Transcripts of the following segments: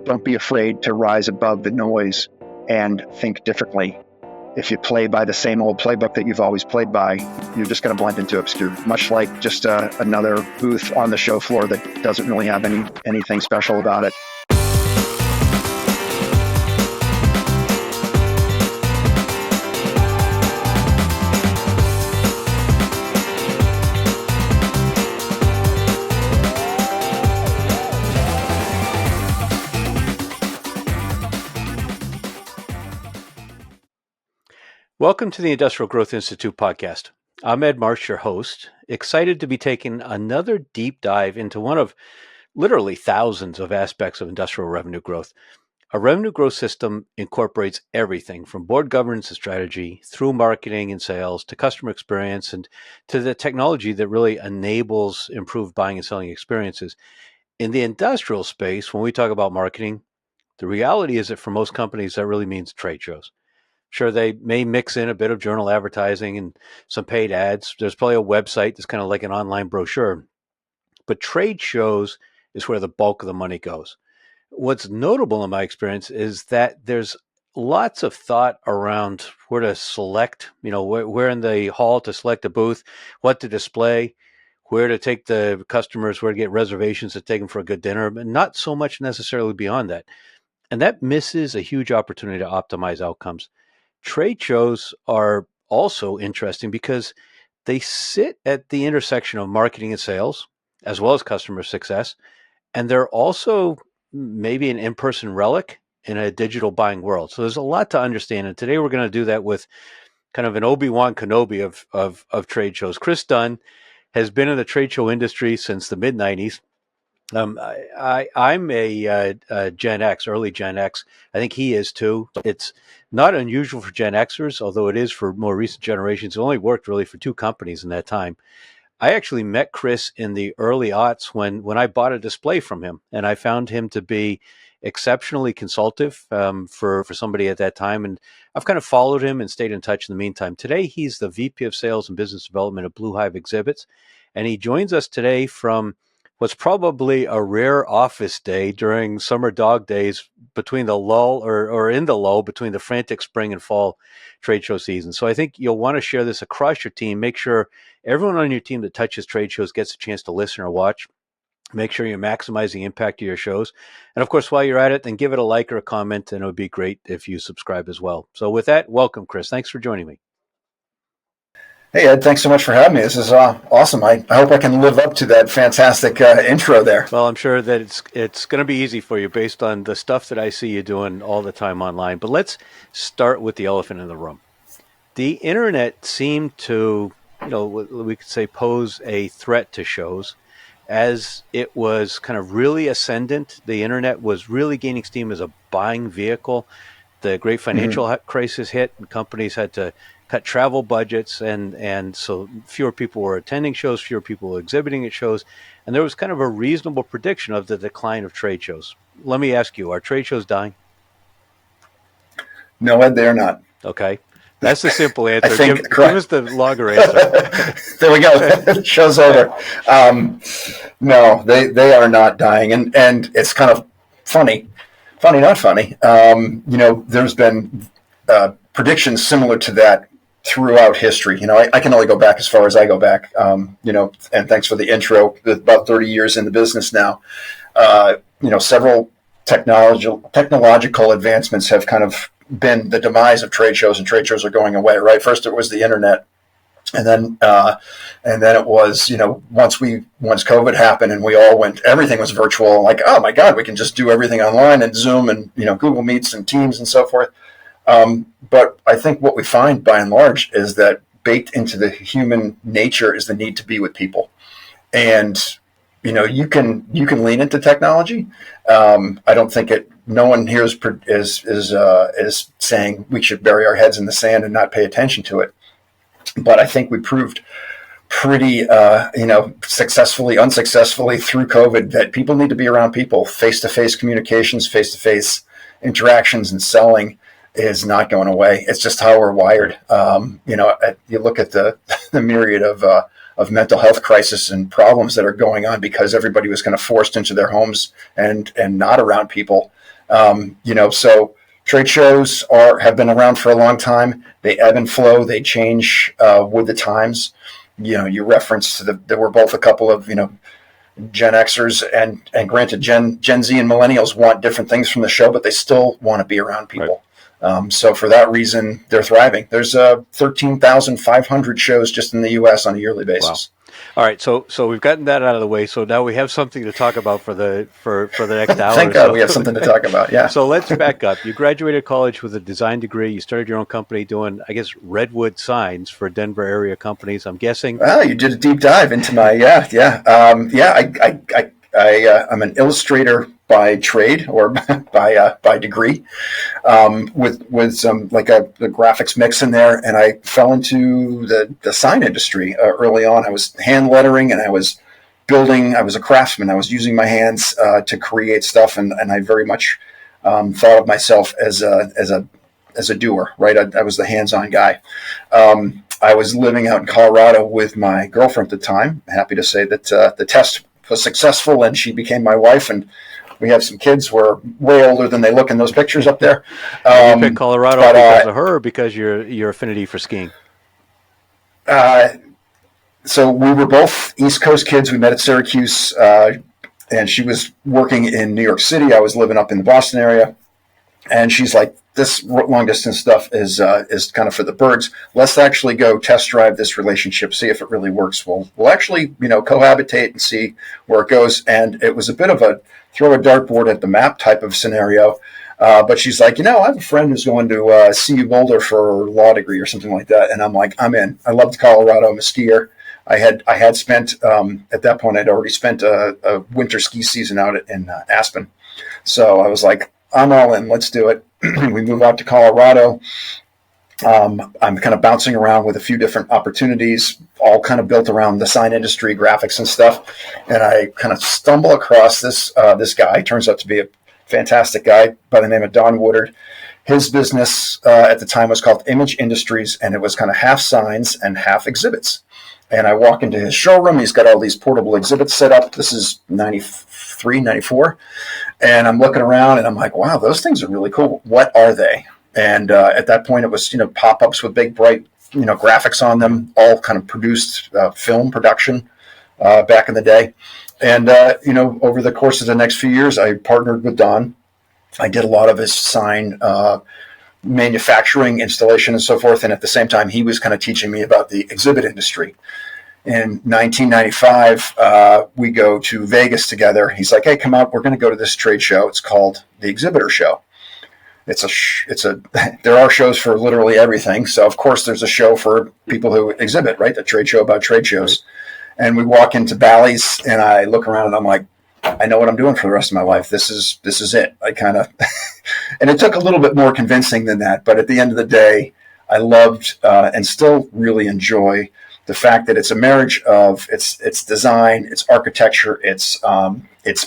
Don't be afraid to rise above the noise and think differently. If you play by the same old playbook that you've always played by, you're just going to blend into obscurity, much like just another booth on the show floor that doesn't really have anything special about it. Welcome to the Industrial Growth Institute podcast. I'm Ed Marsh, your host, excited to be taking another deep dive into one of literally thousands of aspects of industrial revenue growth. A revenue growth system incorporates everything from board governance and strategy through marketing and sales to customer experience and to the technology that really enables improved buying and selling experiences. In the industrial space, when we talk about marketing, the reality is that for most companies, that really means trade shows. Sure, they may mix in a bit of journal advertising and some paid ads. There's probably a website that's kind of like an online brochure. But trade shows is where the bulk of the money goes. What's notable in my experience is that there's lots of thought around where to select, where in the hall to select a booth, what to display, where to take the customers, where to get reservations to take them for a good dinner, but not so much necessarily beyond that. And that misses a huge opportunity to optimize outcomes. Trade shows are also interesting because they sit at the intersection of marketing and sales, as well as customer success. And they're also maybe an in-person relic in a digital buying world. So there's a lot to understand. And today we're going to do that with kind of an Obi-Wan Kenobi of trade shows. Chris Dunn has been in the trade show industry since the mid-90s. I'm a Gen X, early Gen X. I think he is too. It's not unusual for Gen Xers, although it is for more recent generations. It only worked really for two companies in that time. I actually met Chris in the early aughts when I bought a display from him, and I found him to be exceptionally consultative for somebody at that time. And I've kind of followed him and stayed in touch in the meantime. Today, he's the VP of Sales and Business Development at Hive Exhibitors, and he joins us today from what's probably a rare office day during summer dog days between the lull or in the lull between the frantic spring and fall trade show season. So I think you'll want to share this across your team. Make sure everyone on your team that touches trade shows gets a chance to listen or watch. Make sure you maximize the impact of your shows. And of course, while you're at it, then give it a like or a comment, and it would be great if you subscribe as well. So with that, welcome, Chris. Thanks for joining me. Hey, Ed, thanks so much for having me. This is awesome. I hope I can live up to that fantastic intro there. Well, I'm sure that it's going to be easy for you based on the stuff that I see you doing all the time online. But let's start with the elephant in the room. The internet seemed to, we could say pose a threat to shows as it was kind of really ascendant. The internet was really gaining steam as a buying vehicle. The great financial crisis hit and companies had to cut travel budgets, and so fewer people were attending shows, fewer people were exhibiting at shows, and there was kind of a reasonable prediction of the decline of trade shows. Let me ask you, are trade shows dying? No, Ed, they are not. Okay. That's the simple answer. Give us the longer answer. There we go. Show's over. No, they are not dying, and it's kind of funny, not funny. There's been predictions similar to that throughout history. I can only go back as far as I go back, and thanks for the intro. About 30 years in the business now. Several technological advancements have kind of been the demise of trade shows, and trade shows are going away, right? First it was the internet, and then it was, once COVID happened and we all everything was virtual, like, oh my God, we can just do everything online and Zoom and, Google Meets and Teams and so forth. But I think what we find by and large is that baked into the human nature is the need to be with people. And, you can lean into technology. I don't think no one here is saying we should bury our heads in the sand and not pay attention to it. But I think we proved pretty, successfully, unsuccessfully through COVID that people need to be around people. Face-to-face communications, face-to-face interactions and selling is not going away. It's just how we're wired. You look at the myriad of mental health crisis and problems that are going on because everybody was kind of forced into their homes and not around people. So trade shows have been around for a long time. They ebb and flow. They change with the times. You referenced that we're both a couple of Gen Xers, and granted, Gen Z and millennials want different things from the show, but they still want to be around people. Right. So for that reason, they're thriving. There's 13,500 shows just in the U.S. on a yearly basis. Wow. All right, so we've gotten that out of the way. So now we have something to talk about for the next hour. Thank God we have something to talk about. Yeah. So let's back up. You graduated college with a design degree. You started your own company doing, I guess, redwood signs for Denver area companies. I'm guessing. Well, you did a deep dive into my I'm an illustrator by trade or by degree, with some like the graphics mix in there, and I fell into the sign industry early on. I was hand lettering, and I was building. I was a craftsman. I was using my hands to create stuff, and I very much thought of myself as a doer. Right, I was the hands-on guy. I was living out in Colorado with my girlfriend at the time. Happy to say that the test was successful, and she became my wife, and we have some kids. We're way older than they look in those pictures up there. You picked Colorado because of her, or because your affinity for skiing? So we were both East Coast kids. We met at Syracuse, and she was working in New York City. I was living up in the Boston area, and she's like, "This long distance stuff is kind of for the birds. Let's actually go test drive this relationship, see if it really works. We'll actually cohabitate and see where it goes." And it was a bit of a throw a dartboard at the map type of scenario. But she's like, I have a friend who's going to CU Boulder for a law degree or something like that. And I'm like, I'm in. I loved Colorado. I'm a skier. I had spent at that point, I'd already spent a winter ski season out in Aspen. So I was like, I'm all in. Let's do it. We move out to Colorado. I'm kind of bouncing around with a few different opportunities, all kind of built around the sign industry, graphics and stuff. And I kind of stumble across this guy. Turns out to be a fantastic guy by the name of Don Woodard. His business at the time was called Image Industries, and it was kind of half signs and half exhibits. And I walk into his showroom. He's got all these portable exhibits set up. This is 93, 94. And I'm looking around, and I'm like, wow, those things are really cool. What are they? And at that point, it was, pop-ups with big, bright, graphics on them, all kind of produced film production back in the day. And, over the course of the next few years, I partnered with Don. I did a lot of his sign manufacturing, installation, and so forth. And at the same time, he was kind of teaching me about the exhibit industry. In 1995, we go to Vegas together. He's like, "Hey, come out. We're going to go to this trade show. It's called the Exhibitor Show. There are shows for literally everything. So of course there's a show for people who exhibit, right? The trade show about trade shows." And we walk into Bally's, and I look around, and I'm like, I know what I'm doing for the rest of my life. This is it. I kind of, and it took a little bit more convincing than that. But at the end of the day, I loved and still really enjoy the fact that it's a marriage of it's design, it's architecture, it's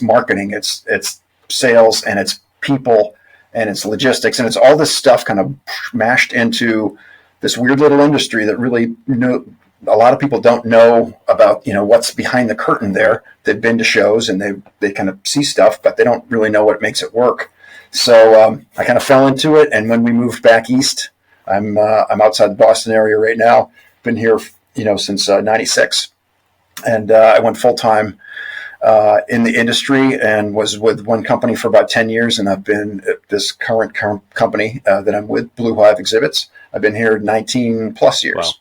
marketing, it's sales, and it's people, and it's logistics, and it's all this stuff kind of mashed into this weird little industry that really, a lot of people don't know about, what's behind the curtain there. They've been to shows and they kind of see stuff, but they don't really know what makes it work. So I kind of fell into it. And when we moved back east, I'm outside the Boston area right now. Been here, since 96. And I went full time in the industry and was with one company for about 10 years. And I've been at this current company that I'm with, Blue Hive Exhibits. I've been here 19 plus years. Wow.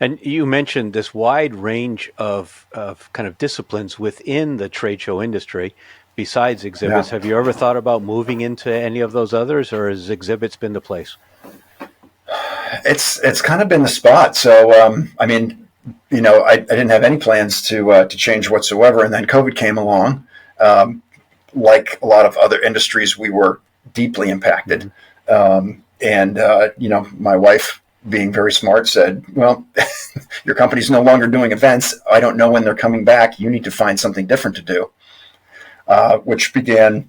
And you mentioned this wide range of kind of disciplines within the trade show industry besides exhibits. Yeah. Have you ever thought about moving into any of those others, or has exhibits been the place? It's kind of been the spot. So, I didn't have any plans to change whatsoever. And then COVID came along. Like a lot of other industries, we were deeply impacted. Mm-hmm. My wife, being very smart, said, "Well, your company's no longer doing events. I don't know when they're coming back. You need to find something different to do," which began,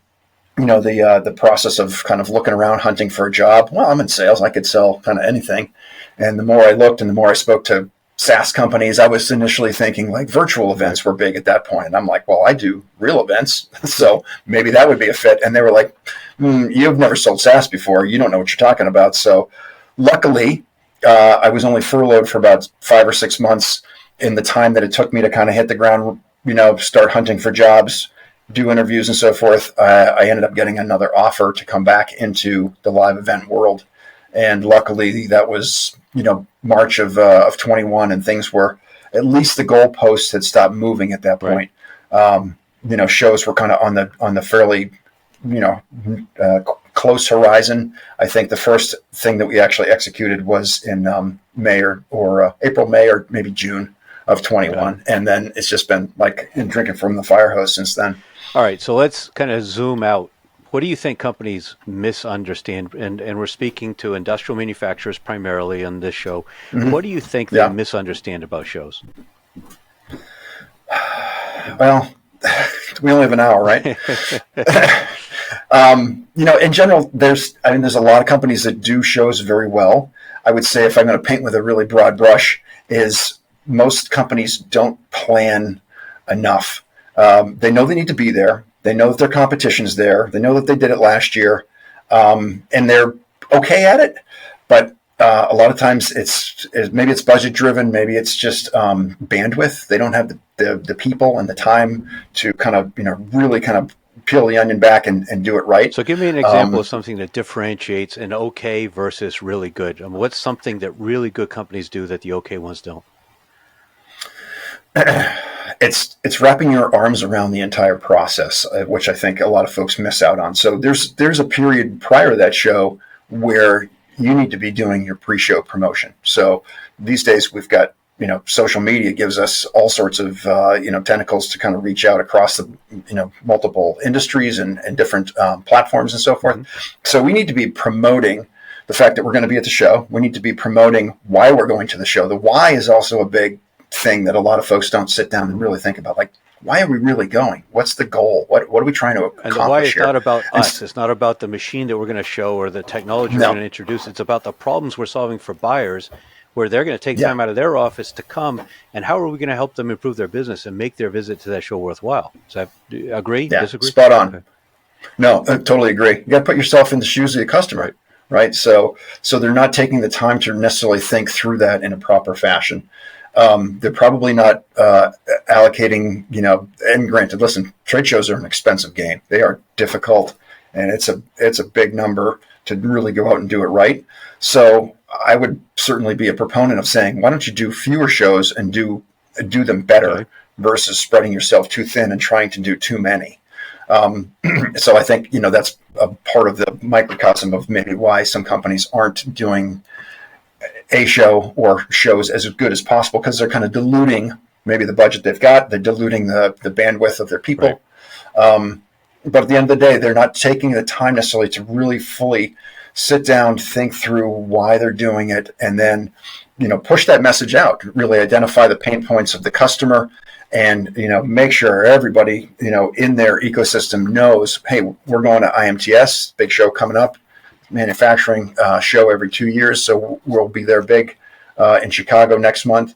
the process of kind of looking around, hunting for a job. Well, I'm in sales. I could sell kind of anything. And the more I looked and the more I spoke to SaaS companies. I was initially thinking like virtual events were big at that point. And I'm like, well, I do real events. So maybe that would be a fit. And they were like, you've never sold SaaS before. You don't know what you're talking about. So luckily, I was only furloughed for about 5 or 6 months in the time that it took me to kind of hit the ground, start hunting for jobs, do interviews and so forth. I ended up getting another offer to come back into the live event world. And luckily that was, March of 21, and things were, at least the goalposts had stopped moving at that point. Right. Shows were kind of on the fairly, close horizon. I think the first thing that we actually executed was in May or April, May, or maybe June of 21. Yeah. And then it's just been like drinking from the fire hose since then. All right. So let's kind of zoom out. What do you think companies misunderstand? And we're speaking to industrial manufacturers primarily on this show. Mm-hmm. What do you think they misunderstand about shows? Well, we only have an hour, right? In general, there's a lot of companies that do shows very well. I would say, if I'm going to paint with a really broad brush, is most companies don't plan enough. They know they need to be there. They know that their competition's there. They know that they did it last year, and they're okay at it. But a lot of times maybe it's budget driven. Maybe it's just bandwidth. They don't have the people and the time to kind of really kind of peel the onion back and do it right. So give me an example of something that differentiates an okay versus really good. What's something that really good companies do that the okay ones don't? It's wrapping your arms around the entire process, which I think a lot of folks miss out on. So there's a period prior to that show where you need to be doing your pre-show promotion. So these days we've got, social media gives us all sorts of, tentacles to kind of reach out across the, multiple industries and different platforms and so forth. Mm-hmm. So we need to be promoting the fact that we're going to be at the show. We need to be promoting why we're going to the show. The why is also a big thing that a lot of folks don't sit down and really think about. Like, why are we really going? What's the goal? What are we trying to accomplish? And the why is here? Not about us. It's not about the machine that we're going to show or the technology we're going to introduce. It's about the problems we're solving for buyers, where they're going to take time out of their office to come, and how are we going to help them improve their business and make their visit to that show worthwhile? Do you agree? Yeah, disagree? Spot on. Okay. No, I totally agree. You got to put yourself in the shoes of the customer, right? So they're not taking the time to necessarily think through that in a proper fashion. They're probably not allocating, and granted, listen, trade shows are an expensive game. They are difficult, and it's a big number to really go out and do it right. So I would certainly be a proponent of saying, why don't you do fewer shows and do them better versus spreading yourself too thin and trying to do too many. So I think, that's a part of the microcosm of maybe why some companies aren't doing a show or shows as good as possible, because they're kind of diluting maybe the budget they've got. They're diluting the bandwidth of their people. Right. But at the end of the day, they're not taking the time necessarily to really fully sit down, think through why they're doing it, and then, push that message out, really identify the pain points of the customer, and, make sure everybody, in their ecosystem knows, hey, we're going to IMTS, big show coming up, manufacturing show every 2 years. So we'll be there big in Chicago next month,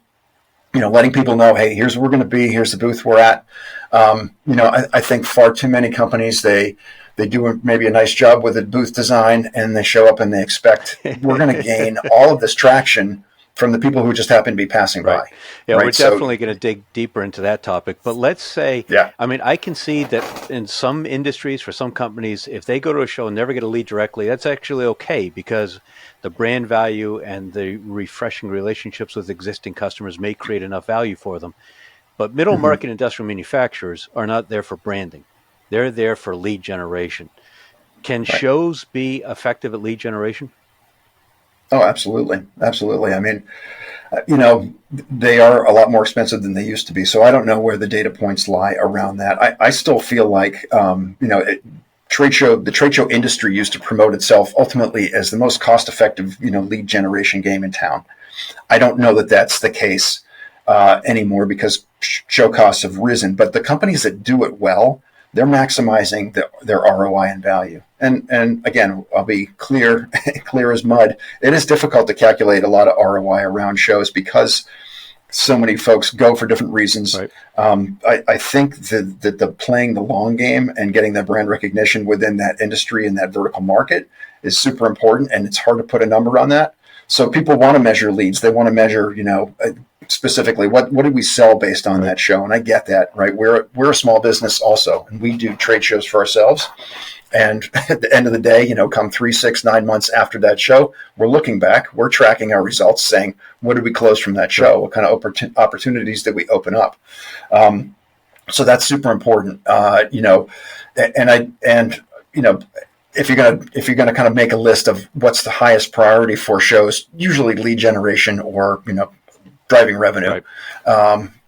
letting people know, hey, here's where we're going to be. Here's the booth we're at. I think far too many companies, they do maybe a nice job with the booth design, and they show up and they expect we're going to gain all of this traction from the people who just happen to be passing by. Yeah, we're definitely going to dig deeper into that topic. But let's say, I can see that in some industries, for some companies, if they go to a show and never get a lead directly, that's actually okay, because the brand value and the refreshing relationships with existing customers may create enough value for them. But middle market industrial manufacturers are not there for branding. They're there for lead generation. Can shows be effective at lead generation? Oh, absolutely. Absolutely. I mean, they are a lot more expensive than they used to be. So I don't know where the data points lie around that. I still feel like, the trade show industry used to promote itself ultimately as the most cost-effective, lead generation game in town. I don't know that that's the case anymore, because show costs have risen. But the companies that do it well, they're maximizing their ROI and value. And again, I'll be clear as mud. It is difficult to calculate a lot of ROI around shows, because so many folks go for different reasons. Right. I think that the playing the long game and getting the brand recognition within that industry and that vertical market is super important, and it's hard to put a number on that. So people want to measure leads. They want to measure, specifically what did we sell based on that show, and I get that, right? We're a small business also, and we do trade shows for ourselves. And at the end of the day, come 3, 6, 9 months after that show, we're looking back, we're tracking our results, saying, what did we close from that show? What kind of opportunities did we open up? So that's super important, if you're gonna kind of make a list of what's the highest priority for shows, usually lead generation or driving revenue,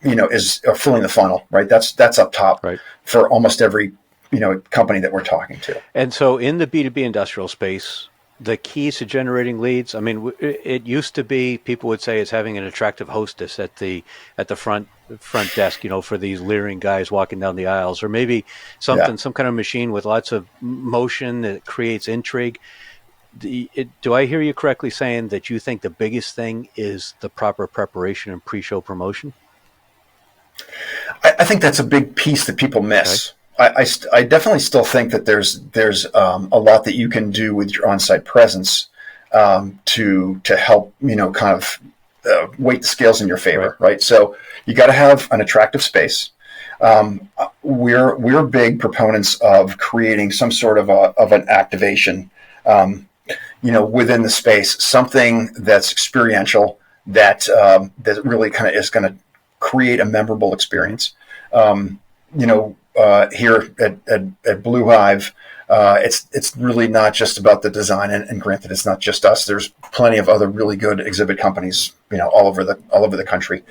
is filling the funnel, right? That's up top for almost every company that we're talking to. And so in the B2B industrial space, the keys to generating leads, I mean, it used to be, people would say, it's having an attractive hostess at the front desk, for these leering guys walking down the aisles, or maybe some kind of machine with lots of motion that creates intrigue. Do I hear you correctly saying that you think the biggest thing is the proper preparation and pre-show promotion? I think that's a big piece that people miss. Okay. I definitely still think that there's a lot that you can do with your on-site presence to help kind of weight the scales in your favor, right? So you got to have an attractive space. We're big proponents of creating some sort of an activation, within the space, something that's experiential, that really kind of is going to create a memorable experience. Here at Blue Hive, it's really not just about the design, and granted, it's not just us. There's plenty of other really good exhibit companies, all over the country.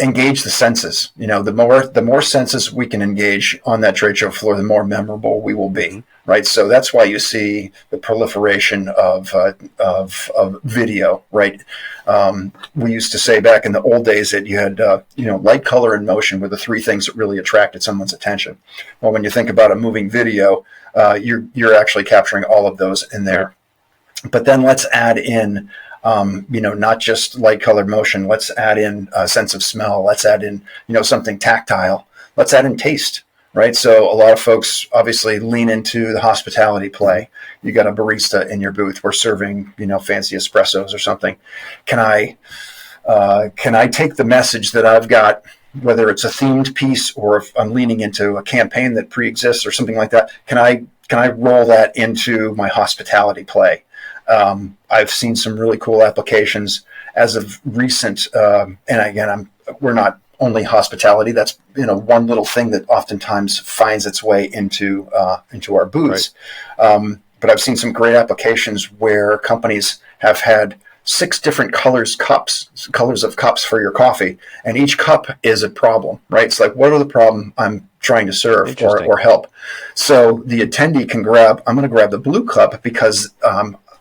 Engage the senses. The more senses we can engage on that trade show floor, the more memorable we will be, right? So that's why you see the proliferation of video, right? We used to say back in the old days that you had light, color, and motion were the three things that really attracted someone's attention. Well, when you think about a moving video, you're actually capturing all of those in there. But then let's add in not just light, color, motion. Let's add in a sense of smell. Let's add in, something tactile. Let's add in taste, right? So a lot of folks obviously lean into the hospitality play. You got a barista in your booth. We're serving, fancy espressos or something. Can I take the message that I've got, whether it's a themed piece or if I'm leaning into a campaign that pre-exists or something like that? Can I roll that into my hospitality play? I've seen some really cool applications as of recent, and again, we're not only hospitality. That's one little thing that oftentimes finds its way into our booths. Right. But I've seen some great applications where companies have had 6 different colors of cups for your coffee, and each cup is a problem, right? It's like, what are the problem I'm trying to serve or help? So the attendee I'm going to grab the blue cup because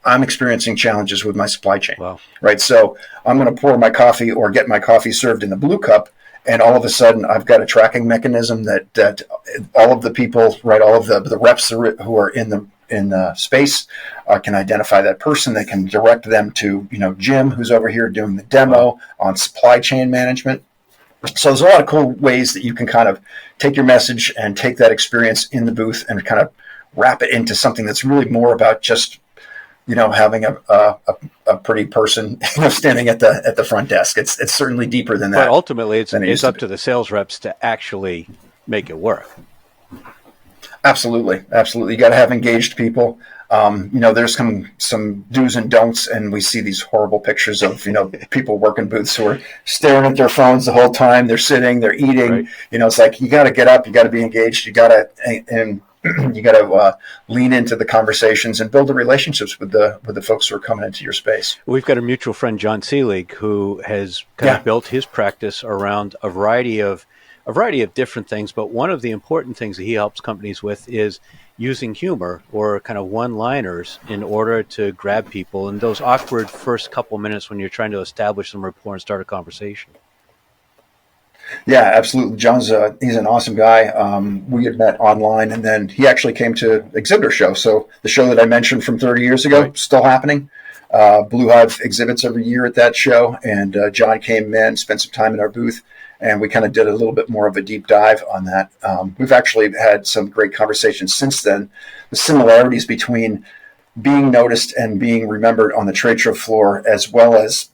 I'm experiencing challenges with my supply chain, right? So I'm going to pour my coffee or get my coffee served in the blue cup, and all of a sudden I've got a tracking mechanism that all of the people, right, all of the reps who are in the space can identify that person. They can direct them to Jim, who's over here doing the demo on supply chain management. So there's a lot of cool ways that you can kind of take your message and take that experience in the booth and kind of wrap it into something that's really more about just having a pretty person standing at the front desk. It's certainly deeper than that. But ultimately, it's up to the sales reps to actually make it work. Absolutely. You got to have engaged people. There's some do's and don'ts, and we see these horrible pictures of people working booths who are staring at their phones the whole time. They're sitting, they're eating. Right. It's like you got to get up, you got to be engaged, you got to lean into the conversations and build the relationships with the folks who are coming into your space. We've got a mutual friend, John Seelig, who has kind of built his practice around a variety of different things. But one of the important things that he helps companies with is using humor or kind of one-liners in order to grab people in those awkward first couple minutes when you're trying to establish some rapport and start a conversation. Yeah, absolutely. John's he's an awesome guy. We had met online, and then he actually came to Exhibitor show. So the show that I mentioned from 30 years ago, still happening. Blue Hive exhibits every year at that show, and John came in, spent some time in our booth, and we kind of did a little bit more of a deep dive on that. We've actually had some great conversations since then. The similarities between being noticed and being remembered on the trade show floor, as well as,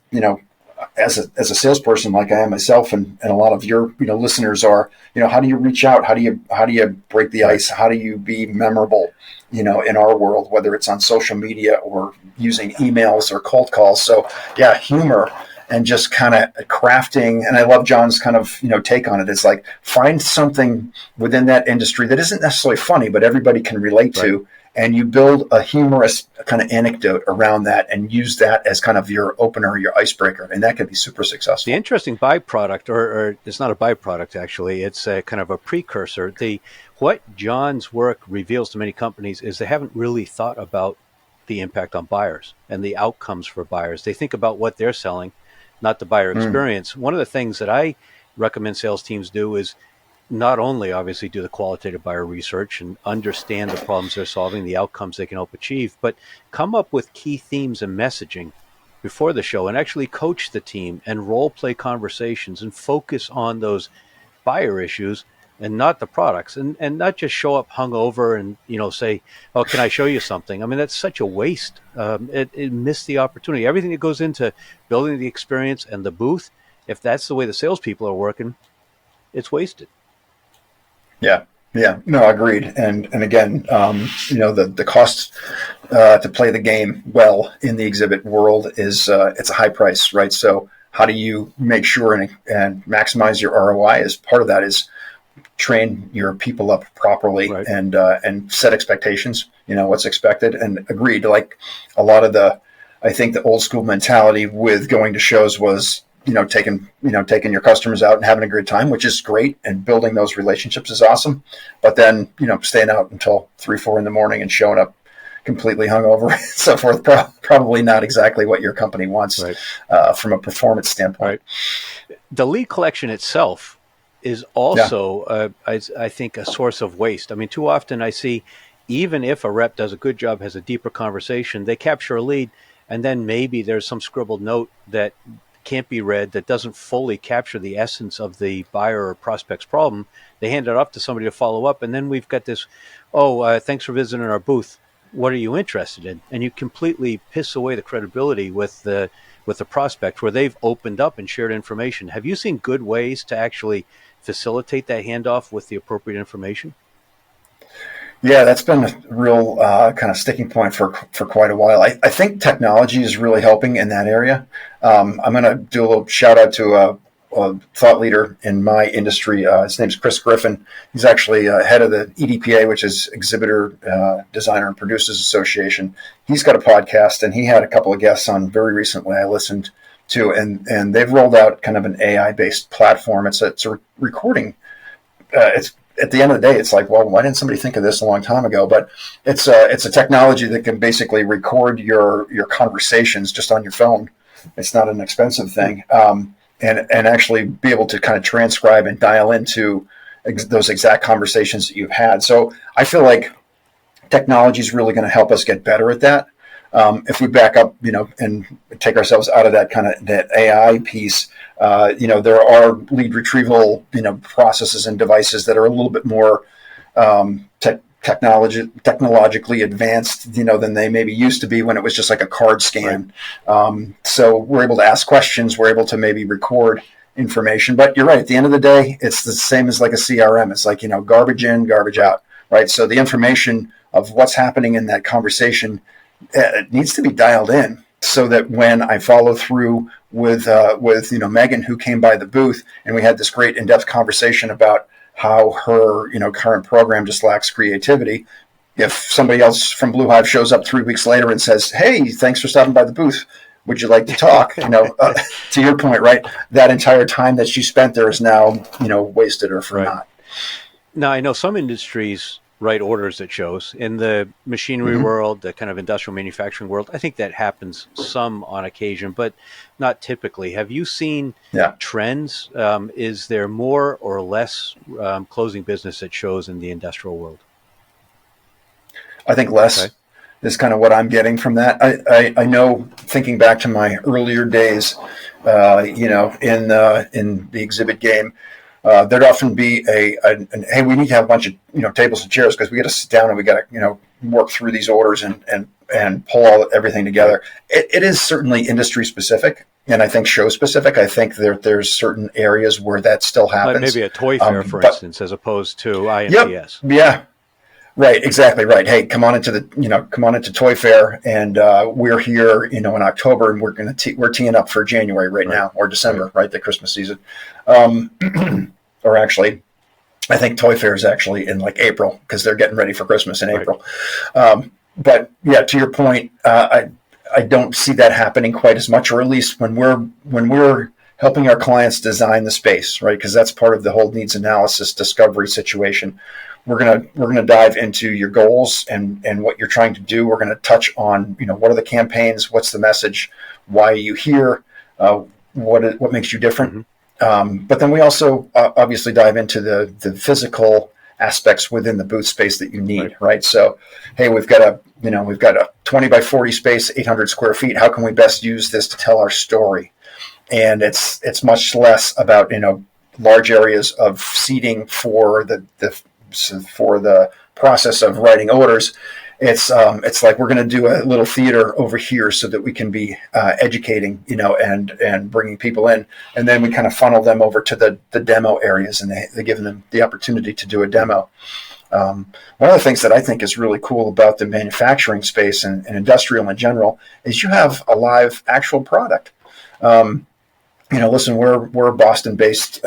as a salesperson like I am myself, and a lot of your listeners are, how do you reach out? How do you break the ice? How do you be memorable? In our world, whether it's on social media or using emails or cold calls. So yeah, humor and just kind of crafting. And I love John's kind of take on it. It's like, find something within that industry that isn't necessarily funny, but everybody can relate to. And you build a humorous kind of anecdote around that and use that as kind of your opener, your icebreaker. And that can be super successful. The interesting byproduct, or it's not a byproduct, actually, it's a kind of a precursor. What John's work reveals to many companies is they haven't really thought about the impact on buyers and the outcomes for buyers. They think about what they're selling, not the buyer experience. One of the things that I recommend sales teams do is not only obviously do the qualitative buyer research and understand the problems they're solving, the outcomes they can help achieve, but come up with key themes and messaging before the show and actually coach the team and role play conversations and focus on those buyer issues and not the products, and not just show up hungover and say, oh, can I show you something? I mean, that's such a waste. It missed the opportunity. Everything that goes into building the experience and the booth, if that's the way the salespeople are working, it's wasted. Yeah. No, agreed. And again, the cost to play the game well in the exhibit world is it's a high price, right? So how do you make sure and maximize your ROI? As part of that is train your people up properly, right, and set expectations. What's expected, and agreed. Like a lot of I think the old school mentality with going to shows was taking your customers out and having a great time, which is great, and building those relationships is awesome. But then, staying out until 3-4 in the morning and showing up completely hungover and so forth, probably not exactly what your company wants, right, from a performance standpoint. Right. The lead collection itself is also, I think, a source of waste. I mean, too often I see, even if a rep does a good job, has a deeper conversation, they capture a lead, and then maybe there's some scribbled note that can't be read, that doesn't fully capture the essence of the buyer or prospect's problem. They hand it off to somebody to follow up, and then we've got this, thanks for visiting our booth. What are you interested in? And you completely piss away the credibility with the prospect, where they've opened up and shared information. Have you seen good ways to actually facilitate that handoff with the appropriate information? Yeah, that's been a real kind of sticking point for quite a while. I think technology is really helping in that area. I'm going to do a little shout out to a thought leader in my industry. His name's Chris Griffin. He's actually head of the EDPA, which is Exhibitor Designer and Producers Association. He's got a podcast, and he had a couple of guests on very recently I listened to, and they've rolled out kind of an AI-based platform. It's a recording. It's at the end of the day, it's like, well, why didn't somebody think of this a long time ago? But it's a technology that can basically record your conversations just on your phone. It's not an expensive thing, and actually be able to kind of transcribe and dial into those exact conversations that you've had. So I feel like technology is really going to help us get better at that. If we back up, and take ourselves out of that kind of that AI piece, there are lead retrieval, processes and devices that are a little bit more technologically advanced, than they maybe used to be when it was just like a card scan. Right. So we're able to ask questions, we're able to maybe record information. But you're right, at the end of the day, it's the same as like a CRM. It's like, garbage in, garbage out, right? So the information of what's happening in that conversation, it needs to be dialed in, so that when I follow through with Megan, who came by the booth, and we had this great in-depth conversation about how her current program just lacks creativity. If somebody else from Blue Hive shows up 3 weeks later and says, "Hey, thanks for stopping by the booth. Would you like to talk?" To your point, right? That entire time that she spent there is now wasted or for naught. Now, I know some industries write orders at shows. In the machinery world, the kind of industrial manufacturing world, I think that happens some on occasion, but not typically. Have you seen trends? Is there more or less closing business at shows in the industrial world? I think less. Okay. is kind of what I'm getting from that. I know, thinking back to my earlier days, in the exhibit game, there'd often be hey, we need to have a bunch of tables and chairs because we got to sit down and we got to work through these orders and pull everything together. It is certainly industry specific, and I think show specific. I think there's certain areas where that still happens. Like maybe a toy fair, for instance, as opposed to IMTS. Yep, yeah. Right, exactly right. Hey, come on into Toy Fair, and we're here, in October, and we're teeing up for January right now, or December, right, the Christmas season, or actually, I think Toy Fair is actually in like April because they're getting ready for Christmas in April. But yeah, to your point, I don't see that happening quite as much, or at least when we're helping our clients design the space, right? Because that's part of the whole needs analysis discovery situation. We're gonna dive into your goals and what you're trying to do. We're gonna touch on what are the campaigns, what's the message, why are you here, what makes you different. But then we also obviously dive into the physical aspects within the booth space that you need, right? So, hey, we've got a 20 by 40 space, 800 square feet. How can we best use this to tell our story? And it's much less about large areas of seating for the process of writing orders. It's like we're going to do a little theater over here so that we can be educating, and bringing people in, and then we kind of funnel them over to the demo areas, and they give them the opportunity to do a demo. One of the things that I think is really cool about the manufacturing space and industrial in general is you have a live actual product. Listen, we're a Boston-based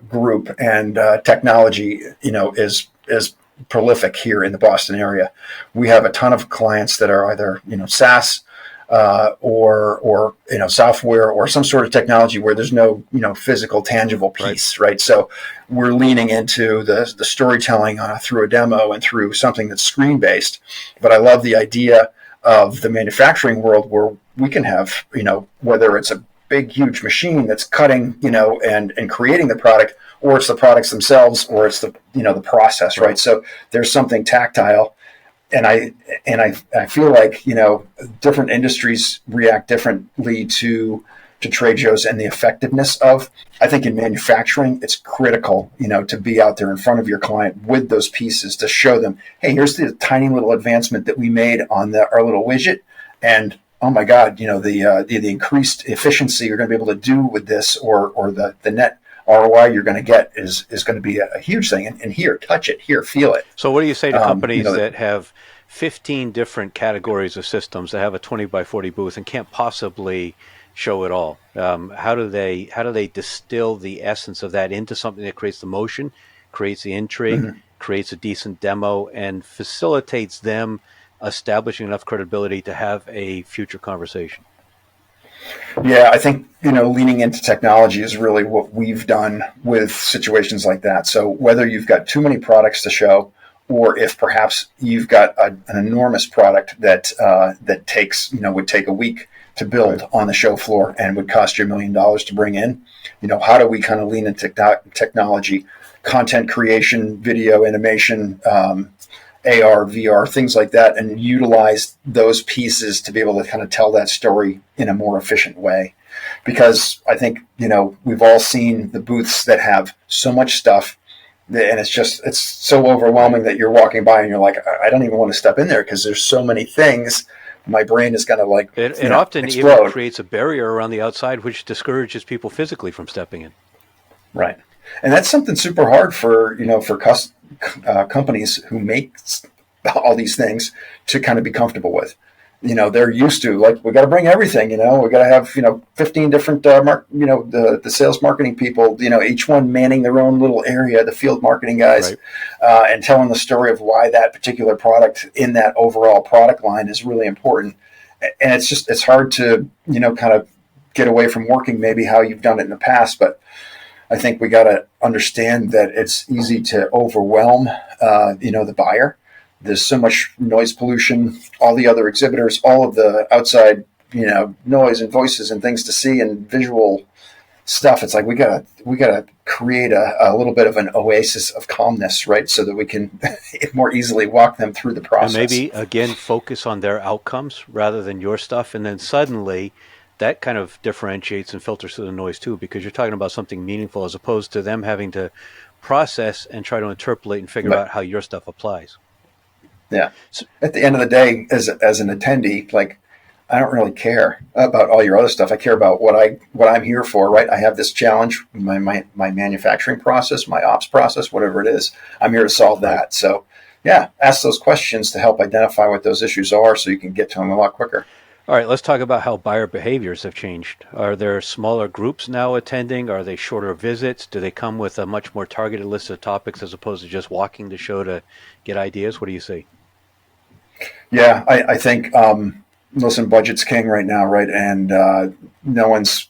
group, and technology, is prolific here in the Boston area. We have a ton of clients that are either SaaS or software or some sort of technology where there's no physical tangible piece, right? So we're leaning into the storytelling through a demo and through something that's screen based. But I love the idea of the manufacturing world where we can have whether it's a big huge machine that's cutting and creating the product, or it's the products themselves, or it's the the process, right? So there's something tactile, and I feel like different industries react differently to trade shows and the effectiveness of. I think in manufacturing, it's critical to be out there in front of your client with those pieces to show them, hey, here's the tiny little advancement that we made on our little widget, and oh my God, the increased efficiency you're going to be able to do with this, or the net ROI you're going to get is going to be a huge thing. And here, touch it, here, feel it. So what do you say to companies that have 15 different categories of systems that have a 20 by 40 booth and can't possibly show it all? How do they distill the essence of that into something that creates the motion, creates the intrigue, creates a decent demo, and facilitates them establishing enough credibility to have a future conversation? Yeah, I think, leaning into technology is really what we've done with situations like that. So whether you've got too many products to show, or if perhaps you've got an enormous product that takes, would take a week to build on the show floor and would cost you $1 million to bring in, how do we kind of lean into technology, content creation, video animation, AR, VR, things like that, and utilize those pieces to be able to kind of tell that story in a more efficient way. Because I think, we've all seen the booths that have so much stuff, and it's so overwhelming that you're walking by and you're like, I don't even want to step in there because there's so many things. My brain is going to it often explode. Even creates a barrier around the outside, which discourages people physically from stepping in. Right. And that's something super hard for companies who make all these things to kind of be comfortable with. They're used to, like, we got to bring everything, we got to have 15 different the sales marketing people, each one manning their own little area, the field marketing guys, and telling the story of why that particular product in that overall product line is really important. And it's hard to kind of get away from working maybe how you've done it in the past, but I think we got to understand that it's easy to overwhelm, the buyer. There's so much noise pollution, all the other exhibitors, all of the outside, noise and voices and things to see and visual stuff. It's like we gotta create a little bit of an oasis of calmness, right? So that we can more easily walk them through the process. And maybe again focus on their outcomes rather than your stuff, and then suddenly that kind of differentiates and filters through the noise too, because you're talking about something meaningful as opposed to them having to process and try to interpolate and figure out how your stuff applies. Yeah. So at the end of the day, as an attendee, like, I don't really care about all your other stuff. I care about what I'm here for, right? I have this challenge, my manufacturing process, my ops process, whatever it is. I'm here to solve that. So, yeah, ask those questions to help identify what those issues are so you can get to them a lot quicker. All right, let's talk about how buyer behaviors have changed. Are there smaller groups now attending? Are they shorter visits? Do they come with a much more targeted list of topics as opposed to just walking the show to get ideas? What do you see? Yeah, I think, listen, budget's king right now, right? And no one's,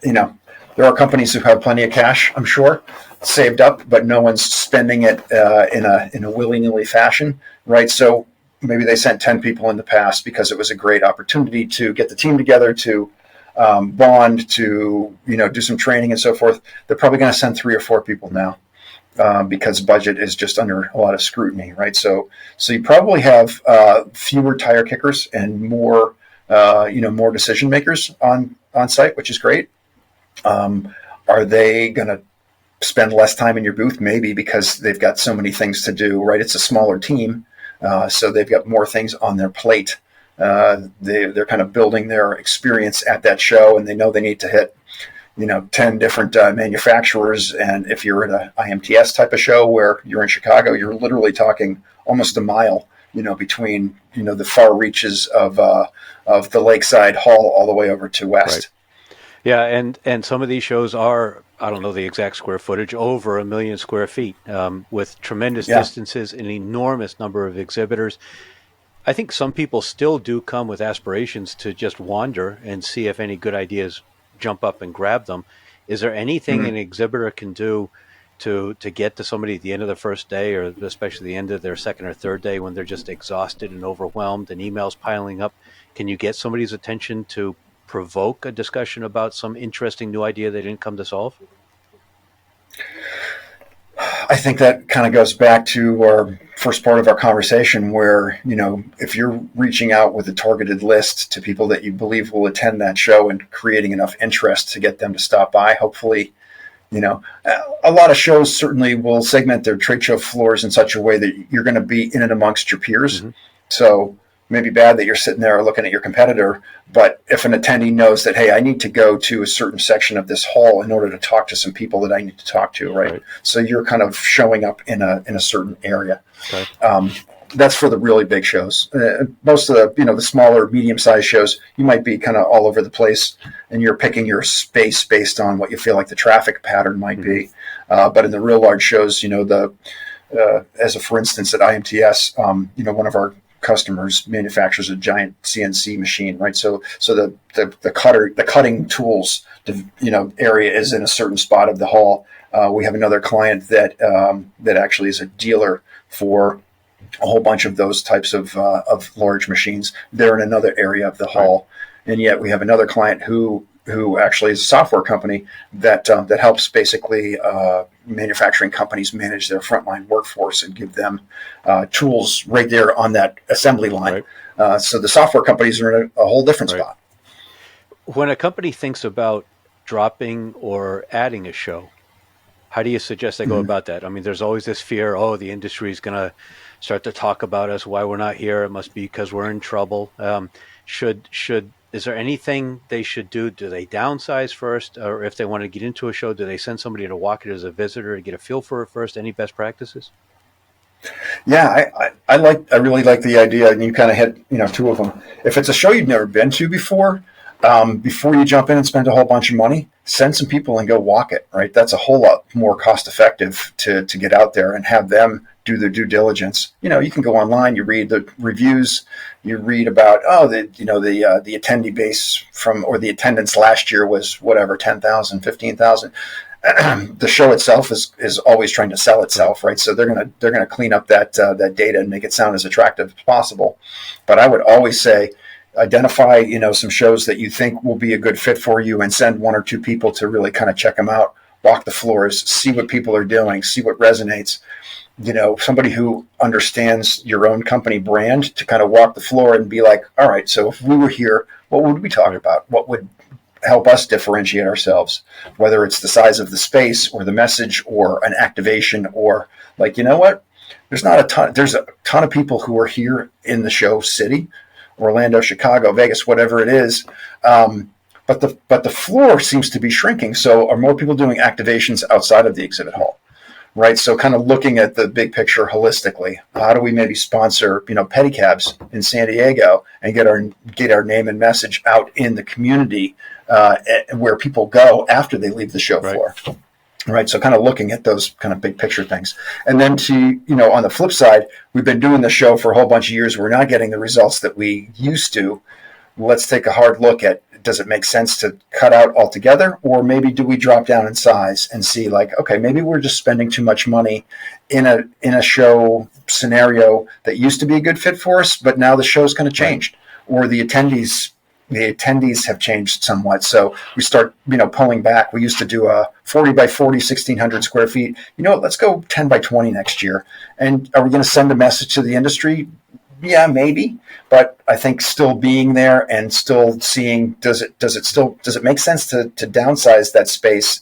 there are companies who have plenty of cash, I'm sure, saved up, but no one's spending it in a willy-nilly fashion, right? So maybe they sent 10 people in the past because it was a great opportunity to get the team together, to bond, to do some training and so forth. They're probably going to send 3 or 4 people now. Because budget is just under a lot of scrutiny, right? So you probably have fewer tire kickers and more decision makers on site, which is great. Are they going to spend less time in your booth? Maybe, because they've got so many things to do, right? It's a smaller team, so they've got more things on their plate. They're kind of building their experience at that show, and they know they need to hit 10 different manufacturers. And if you're at a IMTS type of show where you're in Chicago, you're literally talking almost a mile, between, the far reaches of the Lakeside Hall all the way over to West. Right. Yeah. And some of these shows are, I don't know the exact square footage, over 1 million square feet, with tremendous distances, an enormous number of exhibitors. I think some people still do come with aspirations to just wander and see if any good ideas jump up and grab them. Is there anything an exhibitor can do to get to somebody at the end of the first day, or especially the end of their second or third day when they're just exhausted and overwhelmed and emails piling up? Can you get somebody's attention to provoke a discussion about some interesting new idea they didn't come to solve? I think that kind of goes back to our first part of our conversation where, if you're reaching out with a targeted list to people that you believe will attend that show and creating enough interest to get them to stop by, hopefully, a lot of shows certainly will segment their trade show floors in such a way that you're going to be in and amongst your peers. Mm-hmm. So maybe bad that you're sitting there looking at your competitor, but if an attendee knows that, hey, I need to go to a certain section of this hall in order to talk to some people that I need to talk to, right? So you're kind of showing up in a certain area. Okay. That's for the really big shows. Most of the smaller, medium-sized shows, you might be kind of all over the place, and you're picking your space based on what you feel like the traffic pattern might be. But in the real large shows, as a for instance at IMTS, one of our customers manufactures a giant CNC machine, right? So the cutting tools, area is in a certain spot of the hall. We have another client that actually is a dealer for a whole bunch of those types of large machines. They're in another area of the hall, and yet we have another client who actually is a software company that helps basically manufacturing companies manage their frontline workforce and give them tools right there on that assembly line. Right. So the software companies are in a whole different spot. When a company thinks about dropping or adding a show, how do you suggest they go about that? I mean, there's always this fear, the industry is going to start to talk about us, why we're not here. It must be because we're in trouble. Is there anything they should do? Do they downsize first? Or if they want to get into a show, do they send somebody to walk it as a visitor to get a feel for it first? Any best practices? Yeah, I really like the idea, and you kind of hit 2 of them. If it's a show you've never been to before you jump in and spend a whole bunch of money, send some people and go walk it, right? That's a whole lot more cost effective to get out there and have them do their due diligence. You can go online, you read the reviews, you read about, the attendee base or the attendance last year was whatever, 10,000, 15,000. The show itself is always trying to sell itself, right? So they're gonna clean up that data and make it sound as attractive as possible. But I would always say, identify, some shows that you think will be a good fit for you, and send one or two people to really kind of check them out, walk the floors, see what people are doing, see what resonates. Somebody who understands your own company brand to kind of walk the floor and be like, all right, so if we were here, what would we talk about? What would help us differentiate ourselves, whether it's the size of the space or the message or an activation, or like, you know what? There's a ton of people who are here in the show city, Orlando, Chicago, Vegas, whatever it is. But the floor seems to be shrinking. So are more people doing activations outside of the exhibit hall? Right. So kind of looking at the big picture holistically, how do we maybe sponsor, pedicabs in San Diego and get our name and message out in the community where people go after they leave the show floor. Right. So kind of looking at those kind of big picture things. And then on the flip side, we've been doing the show for a whole bunch of years. We're not getting the results that we used to. Let's take a hard look at, does it make sense to cut out altogether? Or maybe do we drop down in size and see like, okay, maybe we're just spending too much money in a show scenario that used to be a good fit for us, but now the show's kind of changed, or the attendees have changed somewhat. So we start, pulling back. We used to do a 40 by 40, 1,600 square feet. You know what? Let's go 10 by 20 next year. And are we going to send a message to the industry? Yeah, maybe. But I think still being there and still seeing, does it make sense to downsize that space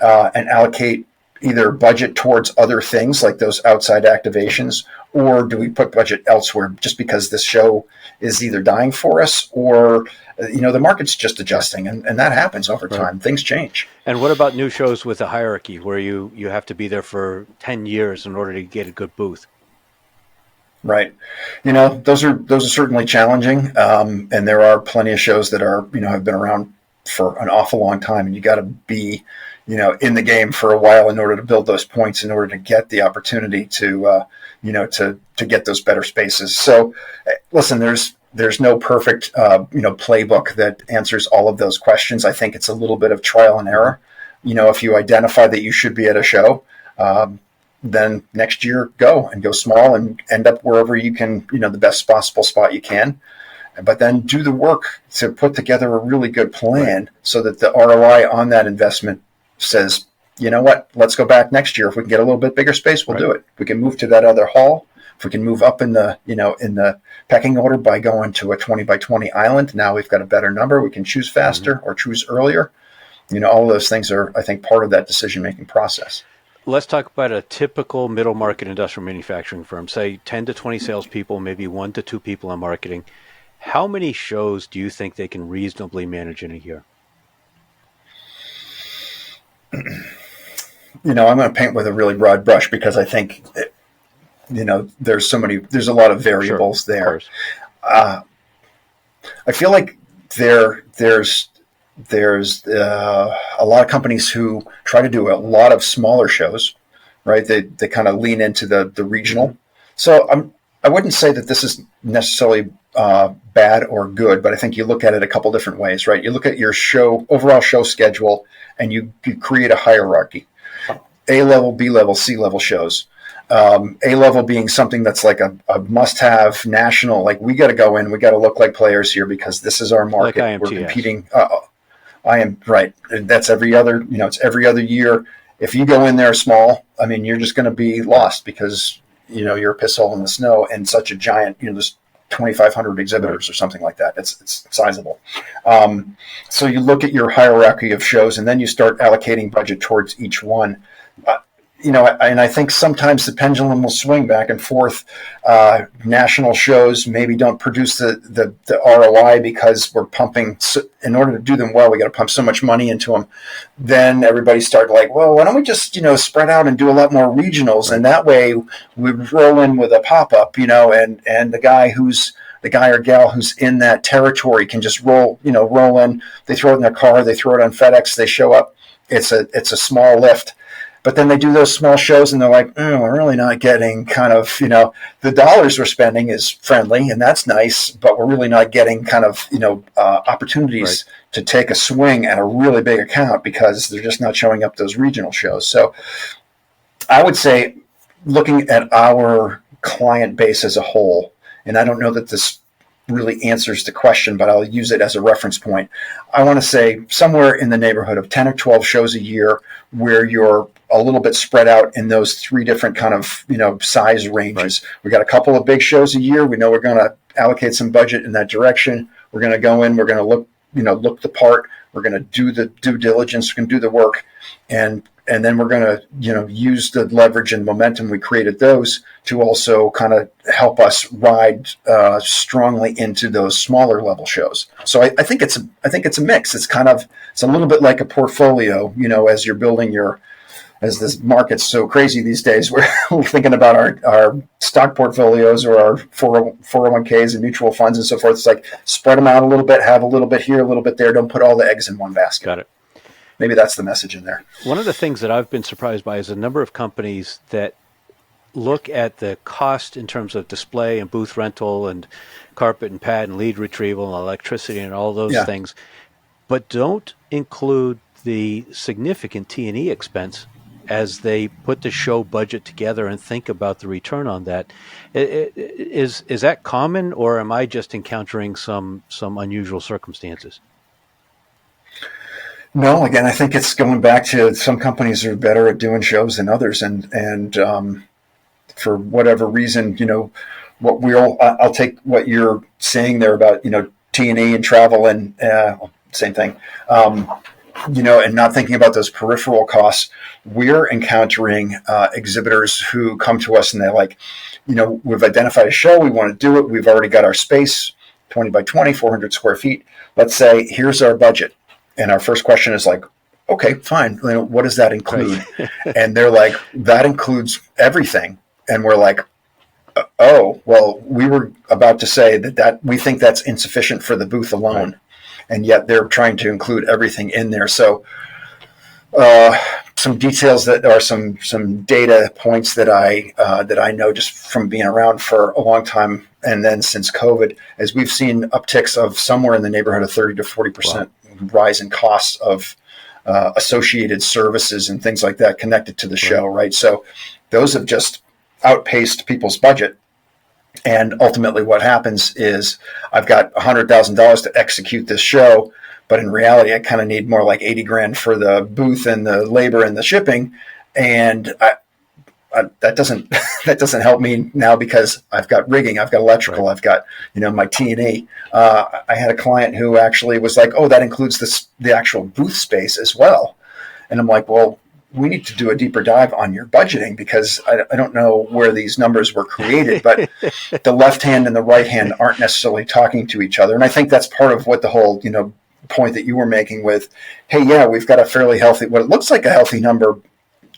and allocate either budget towards other things like those outside activations, or do we put budget elsewhere just because this show is either dying for us, or the market's just adjusting, and that happens over time. Right. Things change. And what about new shows with a hierarchy where you have to be there for 10 years in order to get a good booth? Right. Those are certainly challenging. And there are plenty of shows that are, have been around for an awful long time, and you got to be, in the game for a while in order to build those points, in order to get the opportunity to get those better spaces. So listen, there's no perfect, playbook that answers all of those questions. I think it's a little bit of trial and error. If you identify that you should be at a show, then next year go small and end up wherever you can, the best possible spot you can. But then do the work to put together a really good plan so that the ROI on that investment says, you know what, let's go back next year. If we can get a little bit bigger space, we'll do it. If we can move to that other hall, if we can move up in the pecking order by going to a 20 by 20 island, now we've got a better number. We can choose faster or choose earlier. All of those things are, I think, part of that decision-making process. Let's talk about a typical middle market industrial manufacturing firm, say 10 to 20 salespeople, maybe 1 to 2 people in marketing. How many shows do you think they can reasonably manage in a year? I'm going to paint with a really broad brush because I think, there's a lot of variables there. I feel like there's a lot of companies who try to do a lot of smaller shows, right? They kind of lean into the regional. So I wouldn't say that this is necessarily bad or good, but I think you look at it a couple different ways, right? You look at your overall show schedule, and you create a hierarchy: A level, B level, C level shows. A level being something that's like a must-have national. Like, we got to go in, we got to look like players here because this is our market. Like We're competing. I am right. That's every other. It's every other year. If you go in there small, you're just going to be lost because you're a piss hole in the snow and such a giant. There's 2,500 exhibitors or something like that. It's sizable. So you look at your hierarchy of shows, and then you start allocating budget towards each one. And I think sometimes the pendulum will swing back and forth. National shows maybe don't produce the ROI because we're pumping. In order to do them well, we got to pump so much money into them. Then everybody started like, well, why don't we just spread out and do a lot more regionals, and that way we roll in with a pop up, and the guy or gal who's in that territory can just roll in. They throw it in their car, they throw it on FedEx, they show up. It's a small lift. But then they do those small shows and they're like, we're really not getting kind of, the dollars we're spending is friendly and that's nice, but we're really not getting kind of, opportunities to take a swing at a really big account because they're just not showing up those regional shows. So I would say, looking at our client base as a whole, and I don't know that this really answers the question, but I'll use it as a reference point. I want to say somewhere in the neighborhood of 10 or 12 shows a year where you're a little bit spread out in those three different kind of, size ranges. Right. We got a couple of big shows a year. We know we're going to allocate some budget in that direction. We're going to go in, we're going to look the part. We're going to do the due diligence, we're going to do the work, and then we're going to, use the leverage and momentum we created those to also kind of help us ride strongly into those smaller level shows. So I think it's a mix. It's a little bit like a portfolio, as you're building as this market's so crazy these days, we're thinking about our stock portfolios or our 401ks and mutual funds and so forth. It's like spread them out a little bit, have a little bit here, a little bit there. Don't put all the eggs in one basket. Got it. Maybe that's the message in there. One of the things that I've been surprised by is a number of companies that look at the cost in terms of display and booth rental and carpet and pad and lead retrieval and electricity and all those things, but don't include the significant T&E expense as they put the show budget together and think about the return on that. Is that common, or am I just encountering some unusual circumstances? No, again, I think it's going back to some companies are better at doing shows than others, and for whatever reason, I'll take what you're saying there about T&E and travel and same thing. And not thinking about those peripheral costs. We're encountering exhibitors who come to us and they're like, we've identified a show, we want to do it, we've already got our space, 20 by 20, 400 square feet. Let's say, here's our budget. And our first question is like, okay, fine, what does that include? Right. And they're like, that includes everything. And we're like, oh, well, we were about to say that we think that's insufficient for the booth alone. Right. And yet they're trying to include everything in there. So some details that are some data points that I know just from being around for a long time, and then since COVID, as we've seen upticks of somewhere in the neighborhood of 30 to 40% rise in costs of associated services and things like that connected to the show, right? So those have just outpaced people's budget. And ultimately what happens is I've got $100,000 to execute this show, but in reality, I kind of need more like 80 grand for the booth and the labor and the shipping. And that doesn't help me now because I've got rigging, I've got electrical, I've got, my T&E. I had a client who actually was like, oh, that includes the actual booth space as well. And I'm like, well, we need to do a deeper dive on your budgeting because I don't know where these numbers were created, but the left hand and the right hand aren't necessarily talking to each other. And I think that's part of what the whole, point that you were making with, hey, yeah, we've got a fairly healthy, what it looks like a healthy number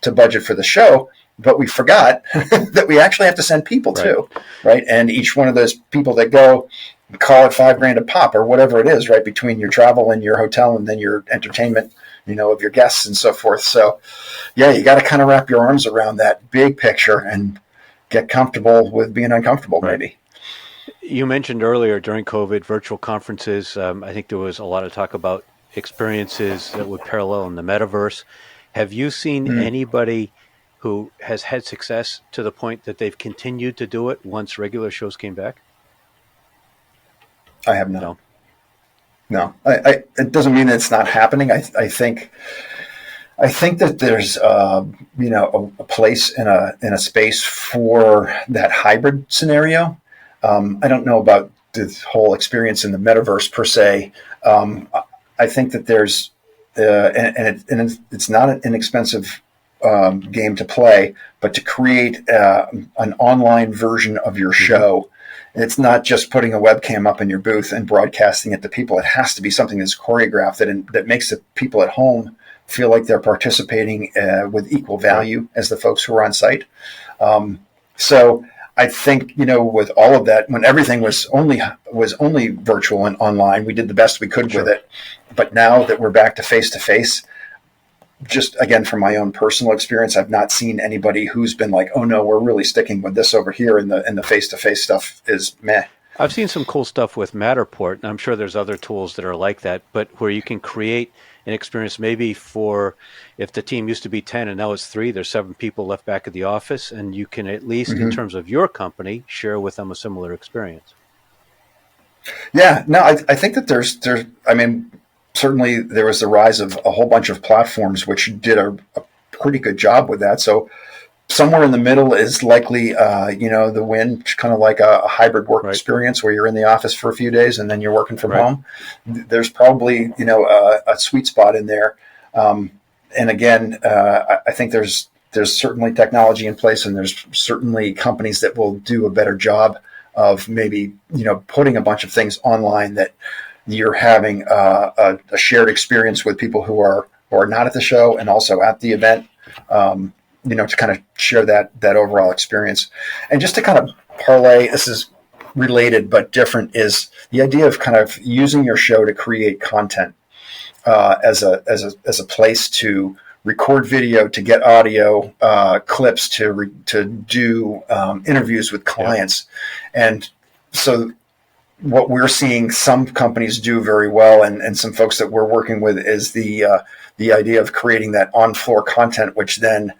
to budget for the show, but we forgot that we actually have to send people too, right? And each one of those people that go, call it $5,000 a pop or whatever it is, right? Between your travel and your hotel and then your entertainment, of your guests and so forth. So yeah, you got to kind of wrap your arms around that big picture and get comfortable with being uncomfortable, maybe. You mentioned earlier during COVID, virtual conferences. I think there was a lot of talk about experiences that would parallel in the metaverse. Have you seen anybody who has had success to the point that they've continued to do it once regular shows came back? I have not. No. It doesn't mean that it's not happening. I think that there's a place in a space for that hybrid scenario. I don't know about the whole experience in the metaverse per se. I think that there's it's not an inexpensive game to play, but to create an online version of your show. It's not just putting a webcam up in your booth and broadcasting it to people. It has to be something that's choreographed that makes the people at home feel like they're participating with equal value as the folks who are on site. So I think, with all of that, when everything was only virtual and online, we did the best we could with it. But now that we're back to face, just again, from my own personal experience, I've not seen anybody who's been like, oh no, we're really sticking with this over here, and the face-to-face stuff is meh. I've seen some cool stuff with Matterport, and I'm sure there's other tools that are like that, but where you can create an experience maybe for, if the team used to be 10 and now it's 3, there's 7 people left back at the office, and you can at least, in terms of your company, share with them a similar experience. Yeah, no, I think that I mean, certainly there was the rise of a whole bunch of platforms which did a pretty good job with that. So somewhere in the middle is likely, the win, kind of like a hybrid work Right. experience where you're in the office for a few days and then you're working from Right. home. There's probably, a sweet spot in there. And again, I think there's certainly technology in place, and there's certainly companies that will do a better job of maybe, putting a bunch of things online that you're having a shared experience with people who are not at the show and also at the event. To kind of share that overall experience. And just to kind of parlay, this is related but different, is the idea of kind of using your show to create content as a place to record video, to get audio clips, to do interviews with clients. Yeah. And so what we're seeing some companies do very well, and some folks that we're working with, is the idea of creating that on-floor content, which then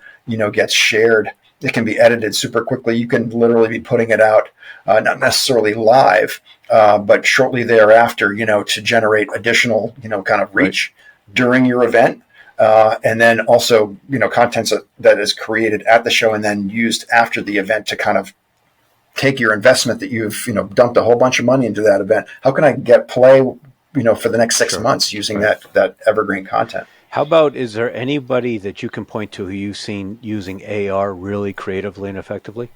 gets shared. It can be edited super quickly. You can literally be putting it out, not necessarily live, but shortly thereafter, to generate additional, kind of reach during your event. And then also, content that is created at the show and then used after the event to kind of take your investment that you've, dumped a whole bunch of money into that event. How can I get play, for the next 6 months using that evergreen content? How about, is there anybody that you can point to who you've seen using AR really creatively and effectively?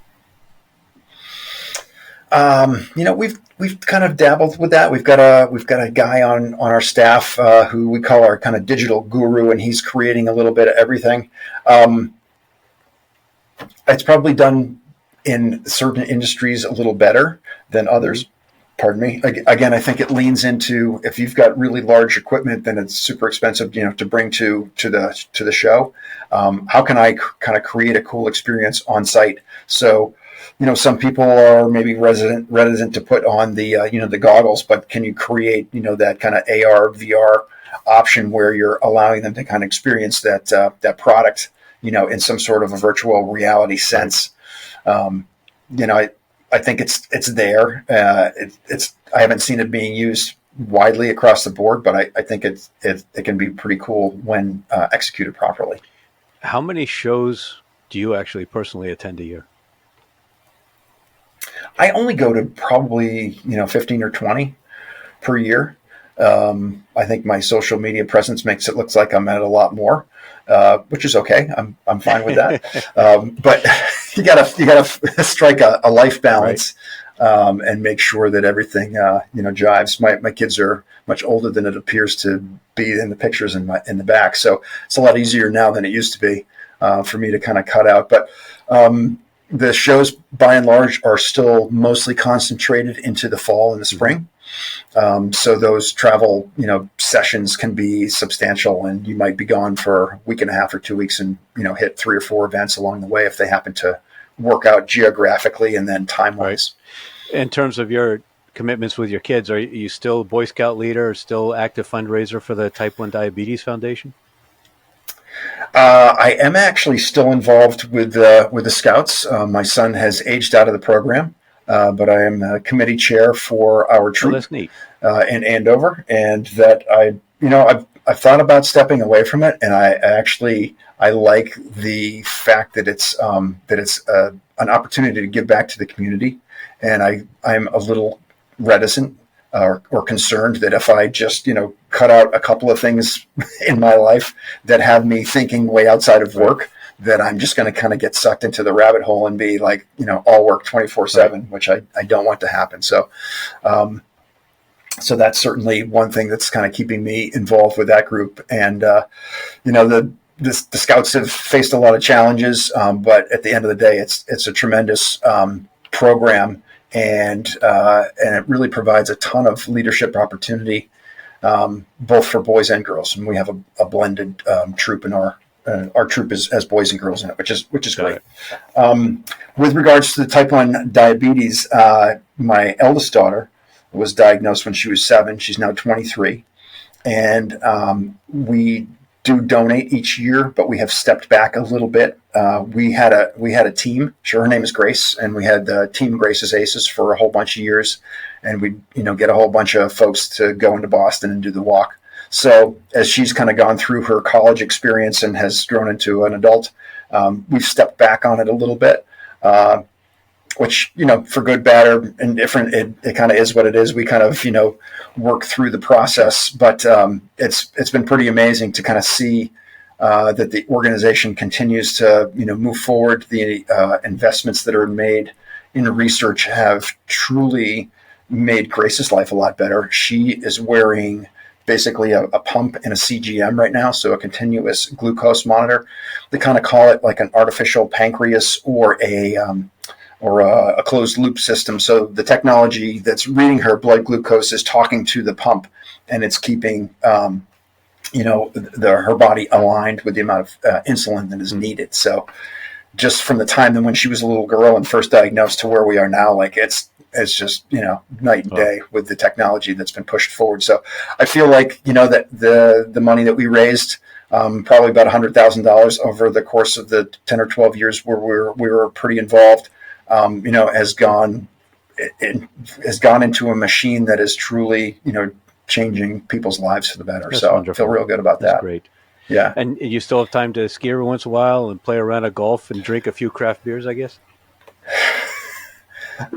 We've kind of dabbled with that. We've got a guy on our staff who we call our kind of digital guru, and he's creating a little bit of everything. It's probably done in certain industries a little better than others. Pardon me. Again, I think it leans into, if you've got really large equipment, then it's super expensive, to bring to the show. How can I kind of create a cool experience on site? So, some people are maybe reticent to put on the goggles, but can you create, that kind of AR, VR option where you're allowing them to kind of experience that product, in some sort of a virtual reality sense? I think it's there. I haven't seen it being used widely across the board, but I think it can be pretty cool when executed properly. How many shows do you actually personally attend a year? I only go to probably 15 or 20 per year. I think my social media presence makes it look like I'm at a lot more, which is okay. I'm fine with that. But you gotta strike a life balance, and make sure that everything jives. My kids are much older than it appears to be in the pictures in the back, so it's a lot easier now than it used to be for me to kind of cut out. But the shows, by and large, are still mostly concentrated into the fall and the spring. So those travel, sessions can be substantial, and you might be gone for a week and a half or 2 weeks and, hit 3 or 4 events along the way if they happen to work out geographically and then time-wise. Right. In terms of your commitments with your kids, are you still Boy Scout leader, or still active fundraiser for the Type 1 Diabetes Foundation? I am actually still involved with the Scouts. My son has aged out of the program, but I am a committee chair for our troop. That's neat. In Andover, and that I've thought about stepping away from it, and I like the fact that it's an opportunity to give back to the community, and I'm a little reticent or concerned that if I just cut out a couple of things in my life that have me thinking way outside of work, that I'm just going to kind of get sucked into the rabbit hole and be like, all work 24/7, which I don't want to happen. So, so that's certainly one thing that's kind of keeping me involved with that group. And, the Scouts have faced a lot of challenges, but at the end of the day, it's a tremendous program, and it really provides a ton of leadership opportunity, both for boys and girls. And we have a blended troop in our troop has boys and girls in it, which is great. With regards to the Type 1 diabetes, my eldest daughter was diagnosed when she was 7. She's now 23, and we do donate each year, but we have stepped back a little bit. We had a team. Sure, her name is Grace, and we had the team Grace's Aces for a whole bunch of years, and we get a whole bunch of folks to go into Boston and do the walk. So as she's kind of gone through her college experience and has grown into an adult, we've stepped back on it a little bit. Which, for good, bad, or indifferent, it kind of is what it is. We kind of, work through the process, but it's been pretty amazing to kind of see that the organization continues to, move forward. The investments that are made in research have truly made Grace's life a lot better. She is wearing basically a pump and a CGM right now, so a continuous glucose monitor. They kind of call it like an artificial pancreas or a closed loop system. So the technology that's reading her blood glucose is talking to the pump, and it's keeping, her body aligned with the amount of insulin that is needed. So just from the time that when she was a little girl and first diagnosed to where we are now, like it's just, night and day with the technology that's been pushed forward. So I feel like, that the money that we raised, probably about $100,000 over the course of the 10 or 12 years where we were pretty involved, has gone into a machine that is truly, changing people's lives for the better. That's so wonderful. I feel real good about That's that. Great. Yeah. And you still have time to ski every once in a while and play around at golf and drink a few craft beers, I guess?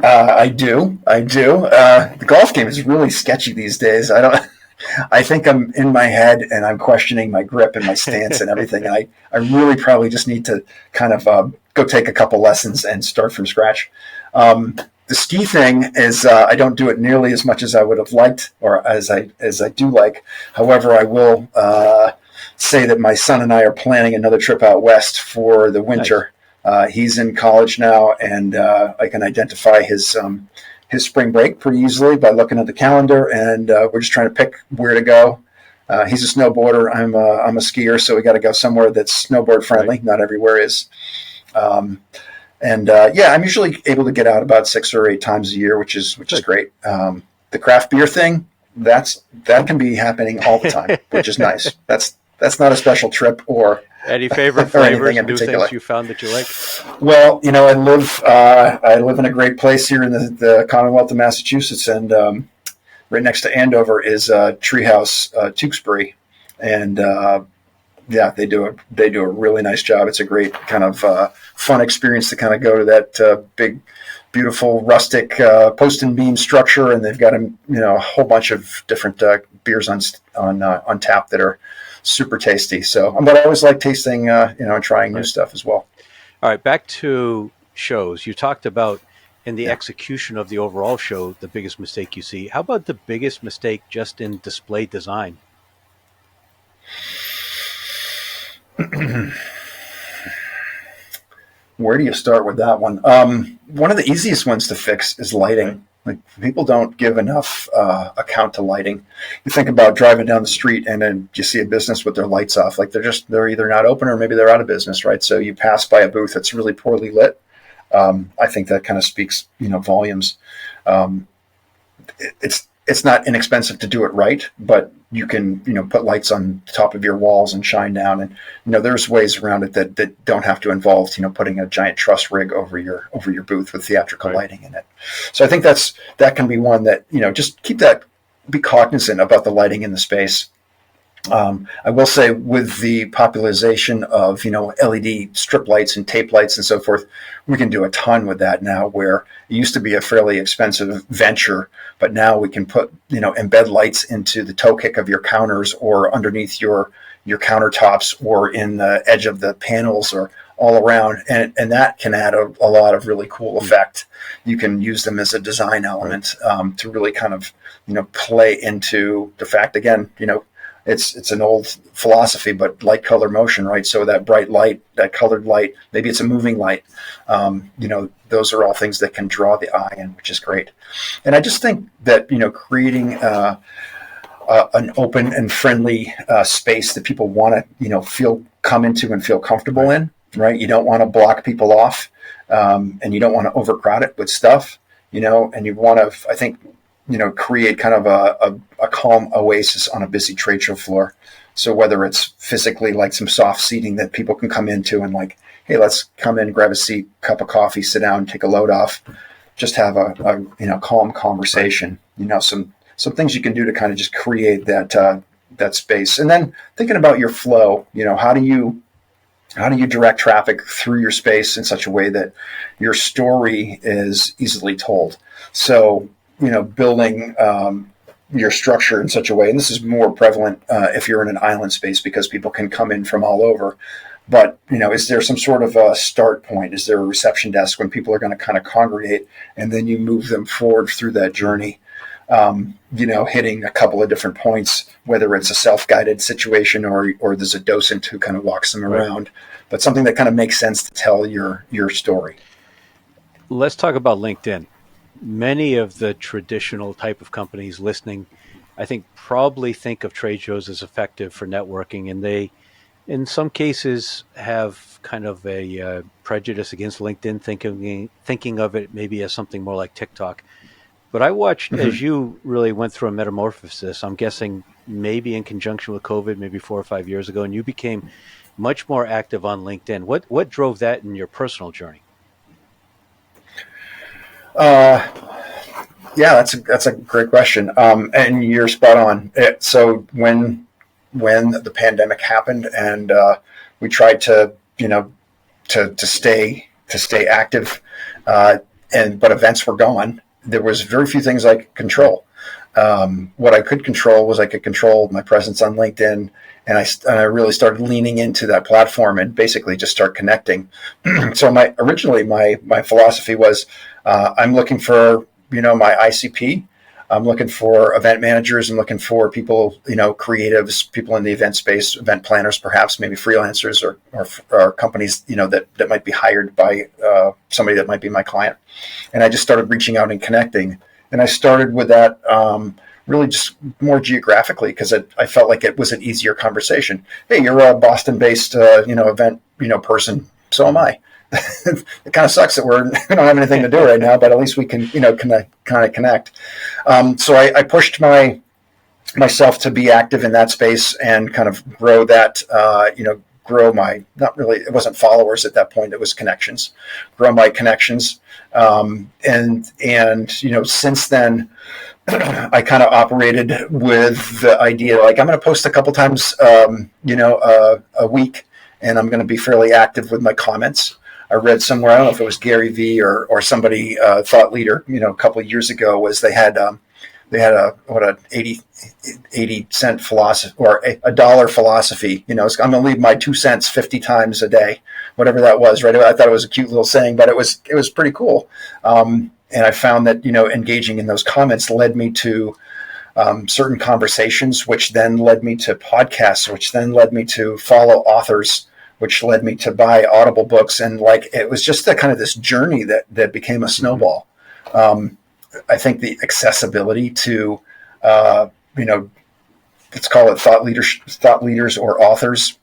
I do. The golf game is really sketchy these days. I think I'm in my head and I'm questioning my grip and my stance and everything. And I really probably just need to kind of go take a couple lessons and start from scratch. The ski thing is I don't do it nearly as much as I would have liked, or as I do like. However, I will say that my son and I are planning another trip out west for the winter. Nice. He's in college now, and I can identify his spring break pretty easily by looking at the calendar, and we're just trying to pick where to go. He's a snowboarder. I'm a skier, so we got to go somewhere that's snowboard friendly. Right. Not everywhere is. I'm usually able to get out about 6 or 8 times a year, which is great. The craft beer thing, that can be happening all the time, which is nice. That's not a special trip or any favorite flavors, new things you found that you like? Well, I live in a great place here in the Commonwealth of Massachusetts, and right next to Andover is Treehouse Tewksbury, and they do a really nice job. It's a great kind of fun experience to kind of go to that big, beautiful rustic post and beam structure, and they've got a whole bunch of different beers on tap that are super tasty. So, but I always like tasting, and trying new stuff as well. All right, back to shows. You talked about in the execution of the overall show, the biggest mistake you see. How about the biggest mistake just in display design? Where do you start with that one? One of the easiest ones to fix is lighting. Okay. Like, people don't give enough account to lighting. You think about driving down the street and then you see a business with their lights off. Like, they're either not open or maybe they're out of business, right? So you pass by a booth that's really poorly lit. I think that kind of speaks, volumes. It's not inexpensive to do it right, but you can, put lights on the top of your walls and shine down, and there's ways around it that don't have to involve, putting a giant truss rig over your booth with theatrical lighting in it. So I think that can be one that, just be cognizant about the lighting in the space. I will say, with the popularization of, LED strip lights and tape lights and so forth, we can do a ton with that now, where it used to be a fairly expensive venture, but now we can put, embed lights into the toe kick of your counters or underneath your countertops or in the edge of the panels or all around. And that can add a lot of really cool effect. You can use them as a design element to really kind of, play into the fact, again, it's an old philosophy, but light, color, motion, right? So that bright light, that colored light, maybe it's a moving light. Those are all things that can draw the eye in, which is great. And I just think that, creating an open and friendly space that people want to, come into and feel comfortable in, right? You don't want to block people off, and you don't want to overcrowd it with stuff, and you want to, I think, create kind of a calm oasis on a busy trade show floor. So whether it's physically like some soft seating that people can come into and like, hey, let's come in, grab a seat, cup of coffee, sit down, take a load off, just have a calm conversation. Some things you can do to kind of just create that space. And then thinking about your flow, how do you direct traffic through your space in such a way that your story is easily told? So, building your structure in such a way, and this is more prevalent if you're in an island space because people can come in from all over. But, is there some sort of a start point? Is there a reception desk when people are going to kind of congregate and then you move them forward through that journey? Hitting a couple of different points, whether it's a self-guided situation or there's a docent who kind of walks them around, but something that kind of makes sense to tell your story. Let's talk about LinkedIn. Many of the traditional type of companies listening, I think, probably think of trade shows as effective for networking, and they, in some cases, have kind of a prejudice against LinkedIn, thinking of it maybe as something more like TikTok. But I watched as you really went through a metamorphosis, I'm guessing maybe in conjunction with COVID, maybe 4 or 5 years ago, and you became much more active on LinkedIn. What drove that in your personal journey? Yeah, that's a great question. And you're spot on. So when the pandemic happened and we tried to stay active, but events were gone, there was very few things I could control. What I could control was I could control my presence on LinkedIn, and I really started leaning into that platform and basically just start connecting. So originally my philosophy was I'm looking for my ICP. I'm looking for event managers. I'm looking for people, creatives, people in the event space, event planners, perhaps maybe freelancers or companies, that might be hired by somebody that might be my client. And I just started reaching out and connecting. And I started with that really just more geographically because I felt like it was an easier conversation. Hey, you're a Boston-based, event, person. So am I. It kind of sucks that we don't have anything to do right now, but at least we can, kind of connect. So I pushed myself to be active in that space and kind of grow that, grow my, not really, it wasn't followers at that point, it was connections, grow my connections. And since then, I kind of operated with the idea, like I'm going to post a couple times, a week, and I'm going to be fairly active with my comments. I read somewhere, I don't know if it was Gary Vee or somebody, thought leader, a couple of years ago, was they had a 80 cent philosophy or a dollar philosophy. I'm going to leave my 2 cents 50 times a day, whatever that was. Right. I thought it was a cute little saying, but it was pretty cool. And I found that, engaging in those comments led me to certain conversations, which then led me to podcasts, which then led me to follow authors, which led me to buy Audible books. And it was just kind of this journey that became a snowball. I think the accessibility to, let's call it thought leaders or authors,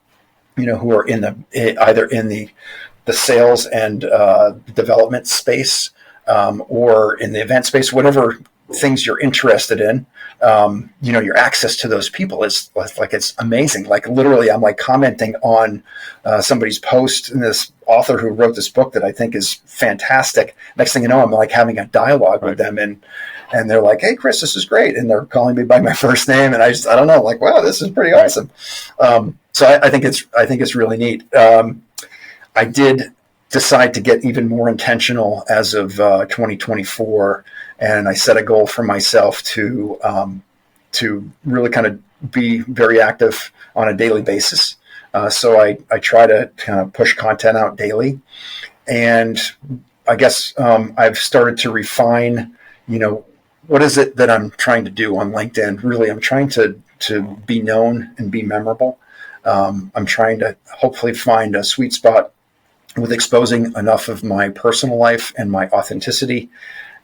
who are either in the sales and development space, or in the event space, whatever things you're interested in, your access to those people is like, it's amazing. Like literally I'm commenting on somebody's post, and this author who wrote this book that I think is fantastic. Next thing you know, I'm having a dialogue with them, and they're like, "Hey, Chris, this is great." And they're calling me by my first name. And I don't know, wow, this is pretty awesome. So I think it's really neat. I did decide to get even more intentional as of 2024. And I set a goal for myself to really kind of be very active on a daily basis. So I try to kind of push content out daily. And I guess I've started to refine, what is it that I'm trying to do on LinkedIn? Really, I'm trying to be known and be memorable. I'm trying to hopefully find a sweet spot with exposing enough of my personal life and my authenticity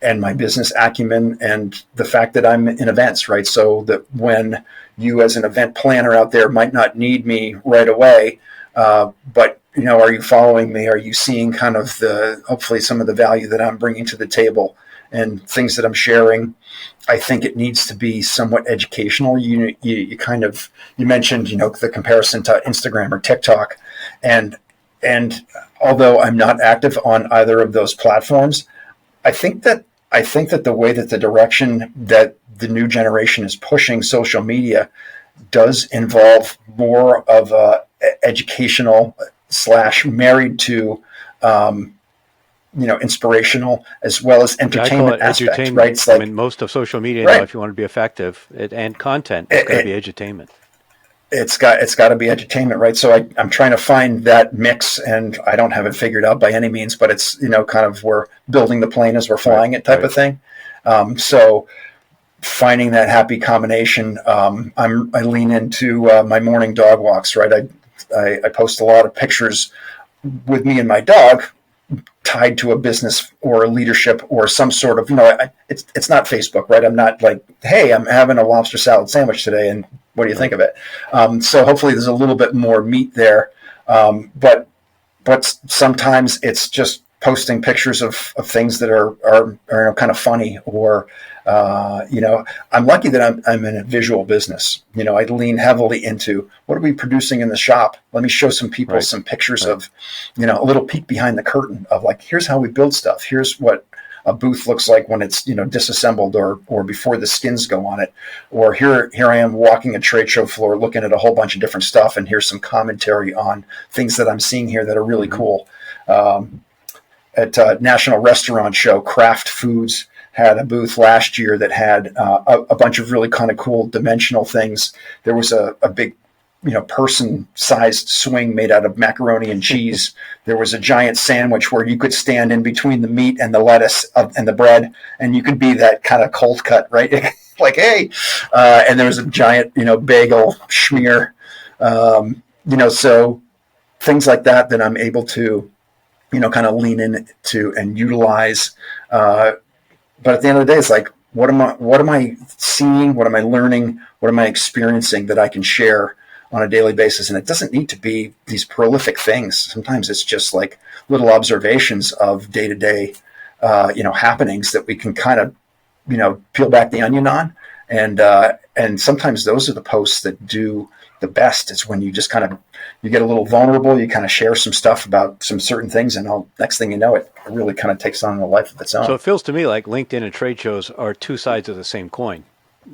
and my business acumen and the fact that I'm in events, right? So that when you as an event planner out there might not need me right away, but are you following me? Are you seeing kind of hopefully some of the value that I'm bringing to the table? and things that I'm sharing, I think it needs to be somewhat educational. You mentioned, the comparison to Instagram or TikTok, and although I'm not active on either of those platforms, I think that the way that the direction that the new generation is pushing social media does involve more of a educational / married to inspirational as well as I call entertainment it aspect, edutainment. right? It's like, most of social media now, right. if you want to be effective and content, it's got to be edutainment. It's got to be entertainment, right? So I'm trying to find that mix, and I don't have it figured out by any means, but it's kind of, we're building the plane as we're flying it type of thing. So finding that happy combination, I lean into my morning dog walks, right? I post a lot of pictures with me and my dog tied to a business or a leadership or some sort of, it's not Facebook, right? I'm not like, hey, I'm having a lobster salad sandwich today, and what do you think of it? So hopefully there's a little bit more meat there. But sometimes it's just posting pictures of things that are kind of funny, or I'm lucky that I'm in a visual business. I lean heavily into, what are we producing in the shop? Let me show some people some pictures of, a little peek behind the curtain of, like, here's how we build stuff. Here's what a booth looks like when it's disassembled or before the skins go on it. Or here I am walking a trade show floor looking at a whole bunch of different stuff, and here's some commentary on things that I'm seeing here that are really cool. At National Restaurant Show, Kraft Foods had a booth last year that had a bunch of really kind of cool dimensional things. There was a big, person-sized swing made out of macaroni and cheese. There was a giant sandwich where you could stand in between the meat and the lettuce and the bread, and you could be that kind of cold cut, right? Like, hey, and there was a giant, bagel schmear, so things like that I'm able to, kind of lean into and utilize. But at the end of the day, it's like, what am I seeing? What am I learning? What am I experiencing that I can share on a daily basis? And it doesn't need to be these prolific things. Sometimes it's just like little observations of day-to-day, happenings that we can kind of, peel back the onion on. And sometimes those are the posts that do the best. It's when you just kind of, you get a little vulnerable, you kind of share some stuff about some certain things, and next thing you know, it really kind of takes on a life of its own. So it feels to me like LinkedIn and trade shows are two sides of the same coin.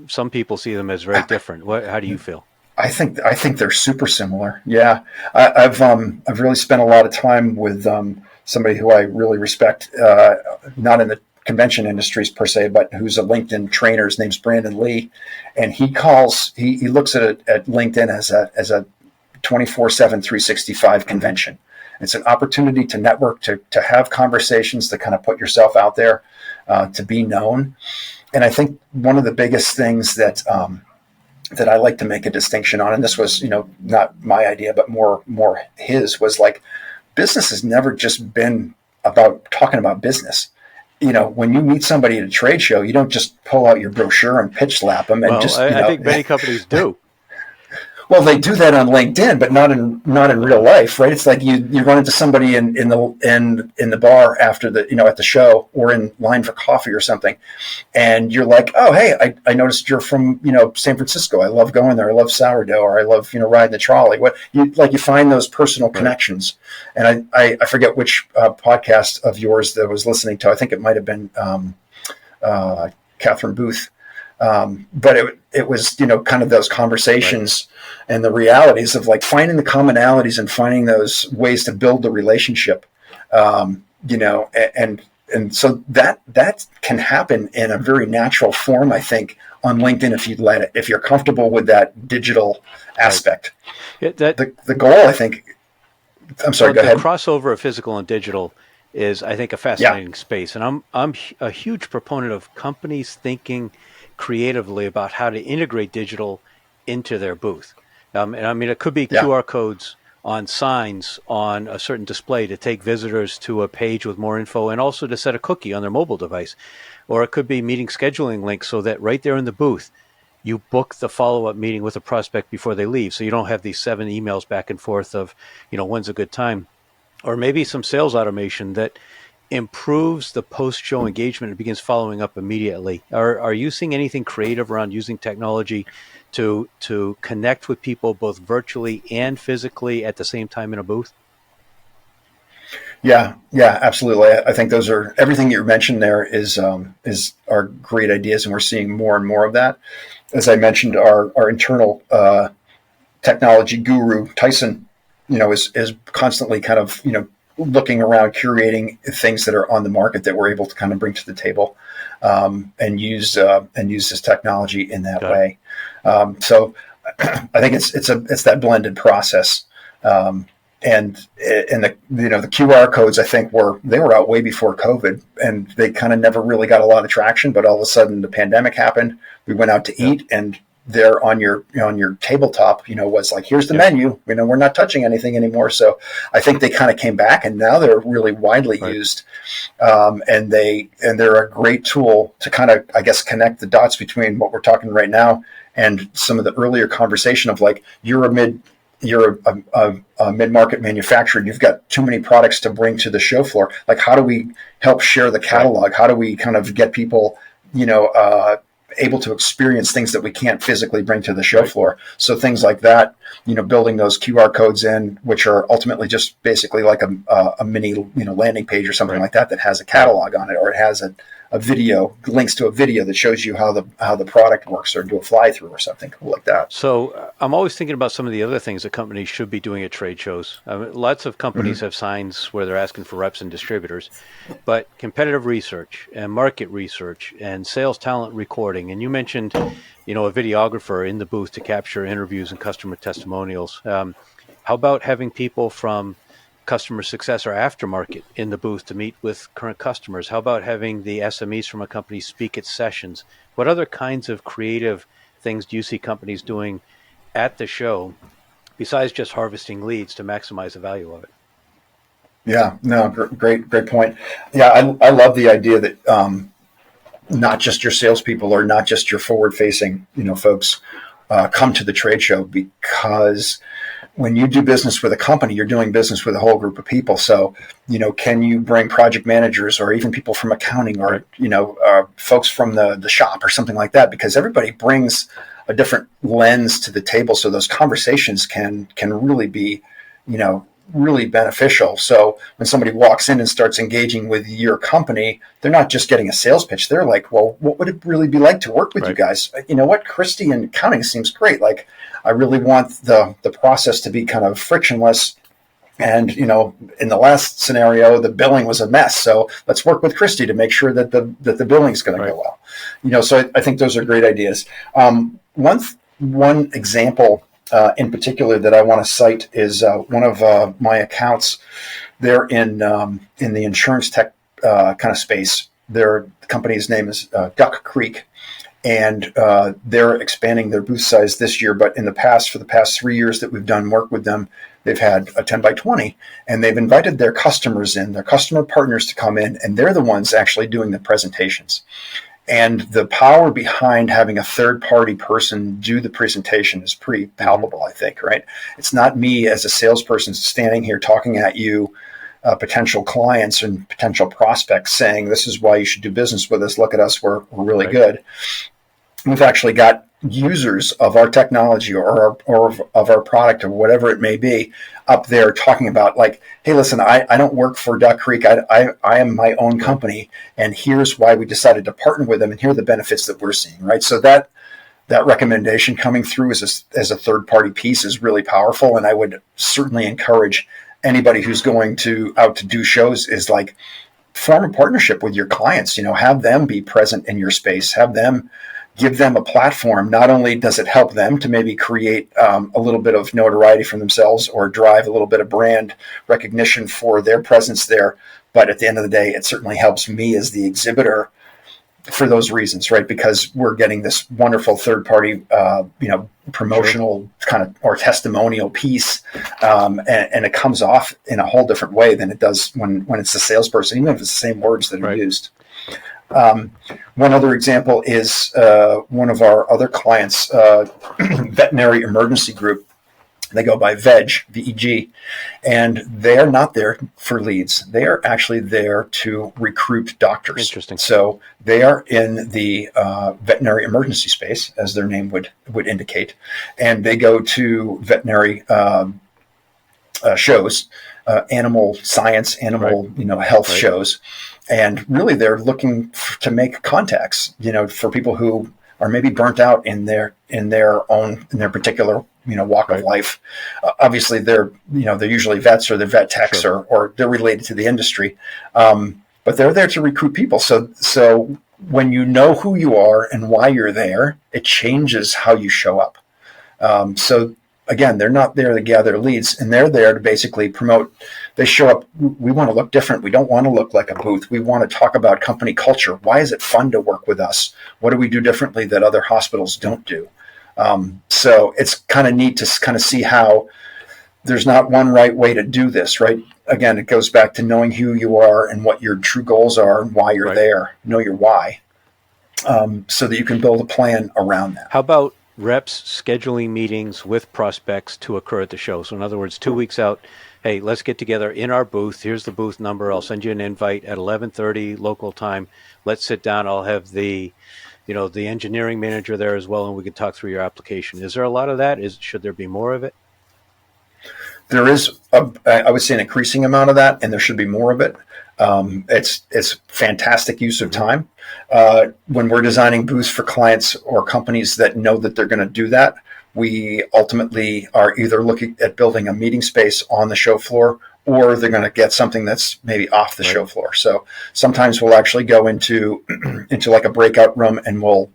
Some people see them as very different. How do you feel? I think they're super similar. Yeah, I've really spent a lot of time with somebody who I really respect, not in the convention industries per se, but who's a LinkedIn trainer. His name's Brandon Lee, and he looks at LinkedIn as a 24/7, 365 convention. It's an opportunity to network, to have conversations, to kind of put yourself out there, to be known. And I think one of the biggest things that I like to make a distinction on, and this was, not my idea, but more his, was like, business has never just been about talking about business. When you meet somebody at a trade show, you don't just pull out your brochure and pitch slap them. And I think many companies do. Well, they do that on LinkedIn, but not in real life, right? It's like you run into somebody in the bar after at the show, or in line for coffee or something, and you're like, oh, hey, I noticed you're from San Francisco. I love going there. I love sourdough, or I love riding the trolley. You find those personal connections. And I forget which podcast of yours that I was listening to. I think it might have been Catherine Booth. But it was, kind of those conversations and the realities of like finding the commonalities and finding those ways to build the relationship, and so that can happen in a very natural form, I think, on LinkedIn, if you let it, if you're comfortable with that digital aspect. Yeah, the goal, I think, I'm sorry, go ahead. The crossover of physical and digital is, I think, a fascinating space. And I'm a huge proponent of companies thinking creatively about how to integrate digital into their booth. And I mean, it could be QR codes on signs on a certain display to take visitors to a page with more info, and also to set a cookie on their mobile device. Or it could be meeting scheduling links so that right there in the booth, you book the follow-up meeting with a prospect before they leave. So you don't have these 7 emails back and forth of, when's a good time. Or maybe some sales automation that improves the post-show engagement and begins following up immediately. Are you seeing anything creative around using technology to connect with people both virtually and physically at the same time in a booth? Yeah, absolutely. I think those are everything you mentioned there is are great ideas, and we're seeing more and more of that. As I mentioned, our internal technology guru Tyson, is constantly kind of looking around, curating things that are on the market that we're able to kind of bring to the table, and use this technology in that way. So I think it's that blended process. And the the QR codes, I think they were out way before COVID, and they kind of never really got a lot of traction. But all of a sudden, the pandemic happened. We went out to eat, and there on your tabletop, was like, here's the menu. We're not touching anything anymore. So I think they kind of came back, and now they're really widely used, and they're a great tool to kind of, I guess, connect the dots between what we're talking right now and some of the earlier conversation of like you're a mid-market manufacturer, you've got too many products to bring to the show floor. Like, how do we help share the catalog? How do we kind of get people, able to experience things that we can't physically bring to the show floor? So things like that, building those QR codes in, which are ultimately just basically like a mini, landing page or something like that has a catalog on it, or it has a video, links to a video that shows you how the product works, or do a fly through or something cool like that. So I'm always thinking about some of the other things that companies should be doing at trade shows. Lots of companies have signs where they're asking for reps and distributors, but competitive research and market research and sales talent recording. And you mentioned, a videographer in the booth to capture interviews and customer testimonials. How about having people from customer success or aftermarket in the booth to meet with current customers? How about having the SMEs from a company speak at sessions? What other kinds of creative things do you see companies doing at the show besides just harvesting leads to maximize the value of it? Yeah, no, great point. Yeah, I love the idea that not just your salespeople or not just your forward-facing, folks come to the trade show, because when you do business with a company, you're doing business with a whole group of people. So, can you bring project managers or even people from accounting, or, folks from the shop or something like that? Because everybody brings a different lens to the table. So those conversations can really be, really beneficial. So when somebody walks in and starts engaging with your company, they're not just getting a sales pitch. They're like, well, what would it really be like to work with you guys? You know what? Christy and accounting seems great. Like, I really want the process to be kind of frictionless. And, in the last scenario, the billing was a mess. So let's work with Christy to make sure that the billing is going to go well. So I think those are great ideas. One example in particular that I want to cite is one of my accounts. They're in the insurance tech kind of space. The company's name is Duck Creek. And they're expanding their booth size this year. But for the past 3 years that we've done work with them, they've had a 10 by 20, and they've invited their customers in, their customer partners to come in, and they're the ones actually doing the presentations. And the power behind having a third-party person do the presentation is pretty palpable, I think, right? It's not me as a salesperson standing here talking at you, potential clients and potential prospects, saying, this is why you should do business with us. Look at us. We're really good. We've actually got users of our technology or of our product or whatever it may be up there talking about, like, hey, listen, I don't work for Duck Creek. I am my own company, and here's why we decided to partner with them, and here are the benefits that we're seeing, right? So that recommendation coming through as a third-party piece is really powerful, and I would certainly encourage anybody who's going out to do shows is like, form a partnership with your clients, have them be present in your space, give them a platform. Not only does it help them to maybe create a little bit of notoriety for themselves or drive a little bit of brand recognition for their presence there, but at the end of the day, it certainly helps me as the exhibitor for those reasons, right? Because we're getting this wonderful third-party, promotional kind of or testimonial piece, and it comes off in a whole different way than it does when it's the salesperson, even if it's the same words that are used. One other example is one of our other clients, Veterinary Emergency Group. They go by VEG, VEG, and they are not there for leads. They are actually there to recruit doctors. Interesting. So they are in the veterinary emergency space, as their name would indicate, and they go to veterinary shows, animal science, animal health shows, and really they're looking to make contacts. For people who are maybe burnt out in their particular walk of life. Obviously, they're usually vets or they're vet techs or they're related to the industry, but they're there to recruit people. So when you know who you are and why you're there, it changes how you show up. So again, they're not there to gather leads, and they're there to basically promote. They show up. We want to look different. We don't want to look like a booth. We want to talk about company culture. Why is it fun to work with us? What do we do differently that other hospitals don't do? So it's kind of neat to kind of see how there's not one right way to do this, right? Again, it goes back to knowing who you are and what your true goals are and why you're there. Know your why, so that you can build a plan around that. How about reps scheduling meetings with prospects to occur at the show? So in other words, 2 weeks out, hey, let's get together in our booth. Here's the booth number. I'll send you an invite at 11:30 local time. Let's sit down. I'll have the engineering manager there as well, and we can talk through your application. Is there a lot of that? Should there be more of it? There is, I would say, an increasing amount of that, and there should be more of it. It's fantastic use of time. When we're designing booths for clients or companies that know that they're going to do that, we ultimately are either looking at building a meeting space on the show floor, or they're going to get something that's maybe off the show floor. So sometimes we'll actually go into like a breakout room, and we'll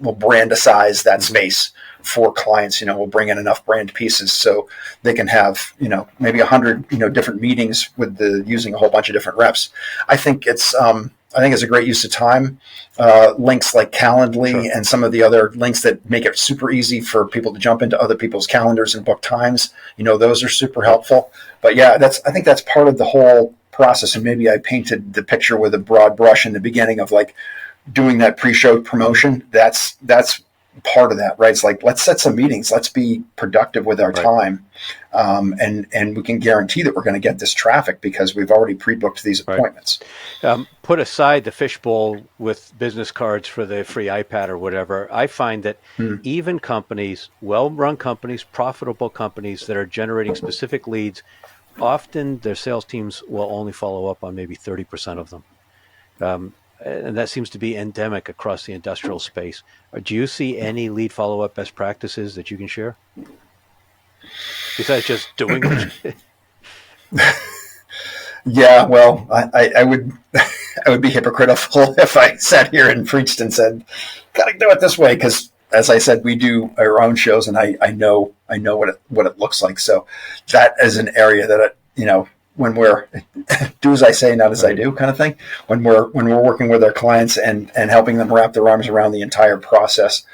brandicize that space for clients. We'll bring in enough brand pieces so they can have maybe 100 different meetings with using a whole bunch of different reps. I think it's a great use of time. Links like Calendly and some of the other links that make it super easy for people to jump into other people's calendars and book times. Those are super helpful. But yeah, I think that's part of the whole process. And maybe I painted the picture with a broad brush in the beginning of like doing that pre-show promotion. That's part of that, right? It's like, let's set some meetings. Let's be productive with our time. And we can guarantee that we're going to get this traffic because we've already pre-booked these appointments. Put aside the fishbowl with business cards for the free iPad or whatever. I find that even companies, well-run companies, profitable companies that are generating specific leads, often their sales teams will only follow up on maybe 30% of them. And that seems to be endemic across the industrial space. Do you see any lead follow-up best practices that you can share? Besides just doing it? Yeah, well, I would be hypocritical if I sat here and preached and said, "Gotta do it this way," because, as I said, we do our own shows, and I know what it looks like. So that is an area that when we're do as I say, not as I do kind of thing. When we're working with our clients and helping them wrap their arms around the entire process.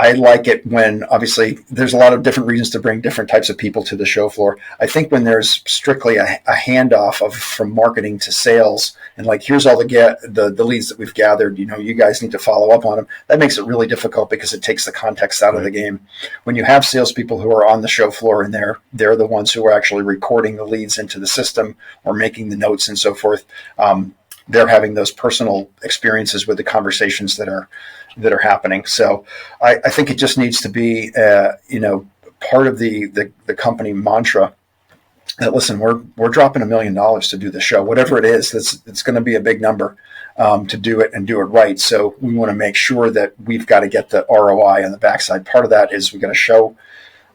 I like it when, obviously, there's a lot of different reasons to bring different types of people to the show floor. I think when there's strictly a handoff from marketing to sales, and like, here's all the leads that we've gathered, you guys need to follow up on them. That makes it really difficult because it takes the context out of the game. When you have salespeople who are on the show floor and they're the ones who are actually recording the leads into the system or making the notes and so forth, they're having those personal experiences with the conversations that are happening. So I think it just needs to be, part of the company mantra that, listen, we're dropping $1 million to do the show, whatever it is. It's going to be a big number to do it and do it right. So we want to make sure that we've got to get the ROI on the backside. Part of that is we got to show.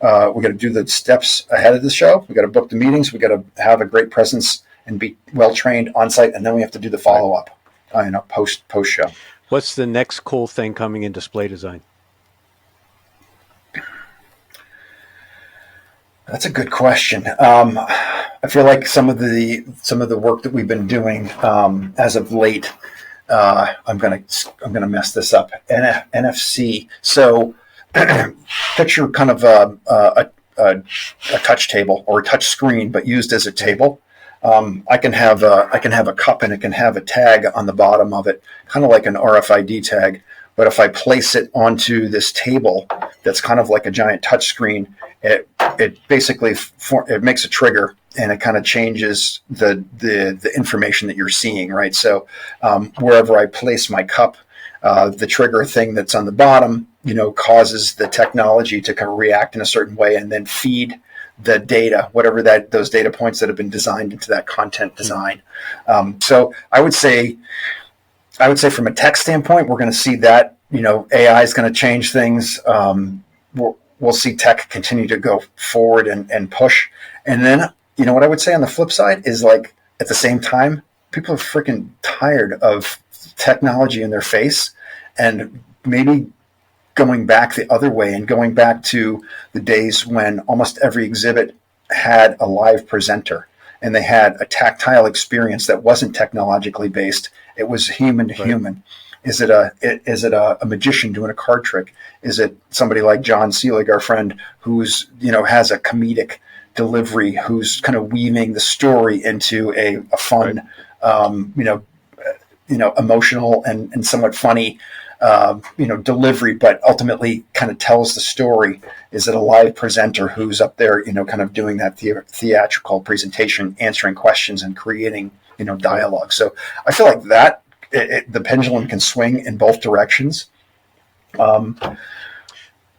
We got to do the steps ahead of the show. We got to book the meetings. We got to have a great presence and be well trained on site, and then we have to do the follow up, post show. What's the next cool thing coming in display design? That's a good question. I feel like some of the work that we've been doing as of late, I'm gonna mess this up. NFC. So picture kind of a touch table or a touch screen, but used as a table. I can have a cup, and it can have a tag on the bottom of it, kind of like an RFID tag. But if I place it onto this table, that's kind of like a giant touch screen. It basically it makes a trigger, and it kind of changes the information that you're seeing, right? So wherever I place my cup, the trigger thing that's on the bottom, causes the technology to kind of react in a certain way, and then feed the data, whatever those data points that have been designed into that content design. So I would say from a tech standpoint, we're going to see that, AI is going to change things. We'll see tech continue to go forward and push. And then, what I would say on the flip side is, like, at the same time, people are freaking tired of technology in their face, and maybe going back the other way and going back to the days when almost every exhibit had a live presenter and they had a tactile experience that wasn't technologically based. It was human to human. Is it a magician doing a card trick? Is it somebody like John Seelig, our friend, who's has a comedic delivery, who's kind of weaving the story into a fun, emotional and somewhat funny, delivery, but ultimately kind of tells the story? Is it a live presenter who's up there, kind of doing that theatrical presentation, answering questions and creating, dialogue? So I feel like that the pendulum can swing in both directions.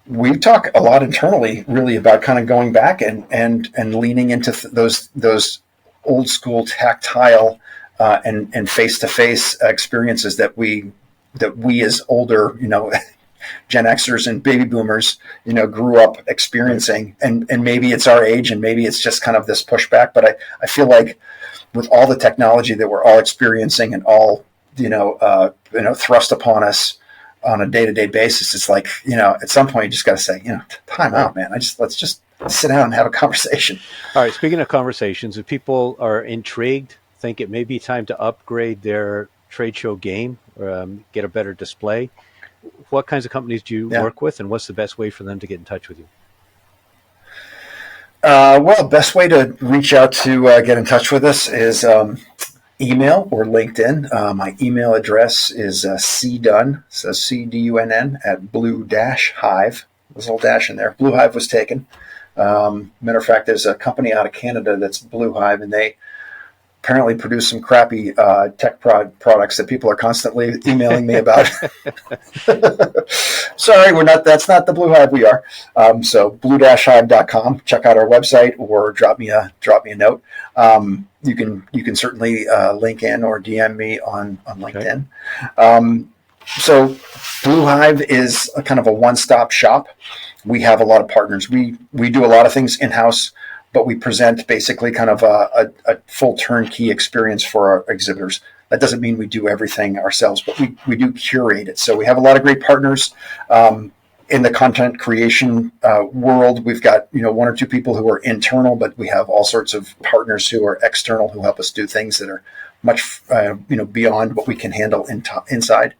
We talk a lot internally, really, about kind of going back and leaning into those old school tactile and face-to-face experiences that we as older, Gen Xers and baby boomers, grew up experiencing. And maybe it's our age, and maybe it's just kind of this pushback. But I feel like with all the technology that we're all experiencing and all, thrust upon us on a day-to-day basis, it's like, at some point you just got to say, time out, man. Let's just sit down and have a conversation. All right. Speaking of conversations, if people are intrigued, think it may be time to upgrade their trade show game, get a better display, what kinds of companies do you work with, and what's the best way for them to get in touch with you? Well, best way to reach out to get in touch with us is email or LinkedIn. My email address is cdunn, so CDUNN at blue-hive. There's a little dash in there. Blue Hive was taken. Matter of fact, there's a company out of Canada that's Blue Hive, and they apparently produce some crappy tech products that people are constantly emailing me about. Sorry, that's not the Blue Hive we are. So blue-hive.com. Check out our website or drop me a note. You can certainly link in or DM me on LinkedIn. Okay. So Blue Hive is a kind of a one-stop shop. We have a lot of partners. We do a lot of things in-house, but we present basically kind of a full turnkey experience for our exhibitors. That doesn't mean we do everything ourselves, but we do curate it. So we have a lot of great partners in the content creation world. We've got one or two people who are internal, but we have all sorts of partners who are external who help us do things that are much beyond what we can handle inside.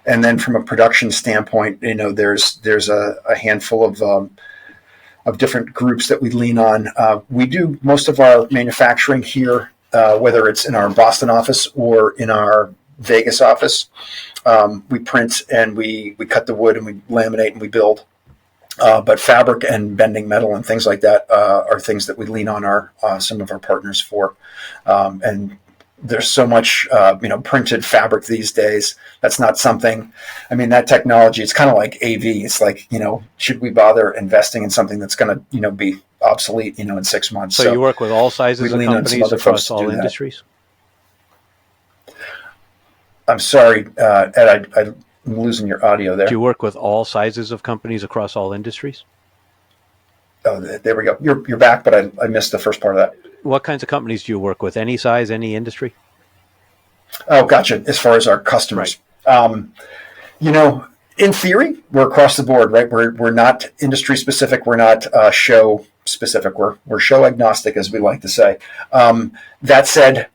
And then from a production standpoint, there's a handful of different groups that we lean on. We do most of our manufacturing here, whether it's in our Boston office or in our Vegas office. We print and we cut the wood and we laminate and we build. But fabric and bending metal and things like that are things that we lean on some of our partners for. And there's so much printed fabric these days. That's not something. I mean, that technology, it's kind of like AV. It's like, should we bother investing in something that's going to be obsolete in 6 months? So you work with all sizes of companies across all industries? I'm sorry, Ed, I'm losing your audio there. Do you work with all sizes of companies across all industries? Oh, there we go. You're back, but I missed the first part of that. What kinds of companies do you work with? Any size, any industry? Oh, gotcha. As far as our customers, right. In theory, we're across the board, right? We're not industry specific. We're not show specific. We're show agnostic, as we like to say. That said,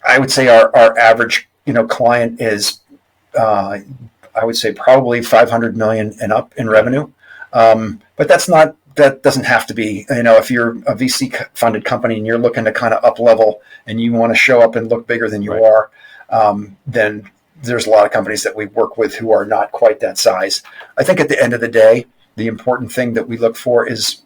I would say our average client is, I would say probably 500 million and up in revenue. But that doesn't have to be, if you're a VC funded company and you're looking to kind of up level and you want to show up and look bigger than you right. are, then there's a lot of companies that we work with who are not quite that size. I think at the end of the day, the important thing that we look for is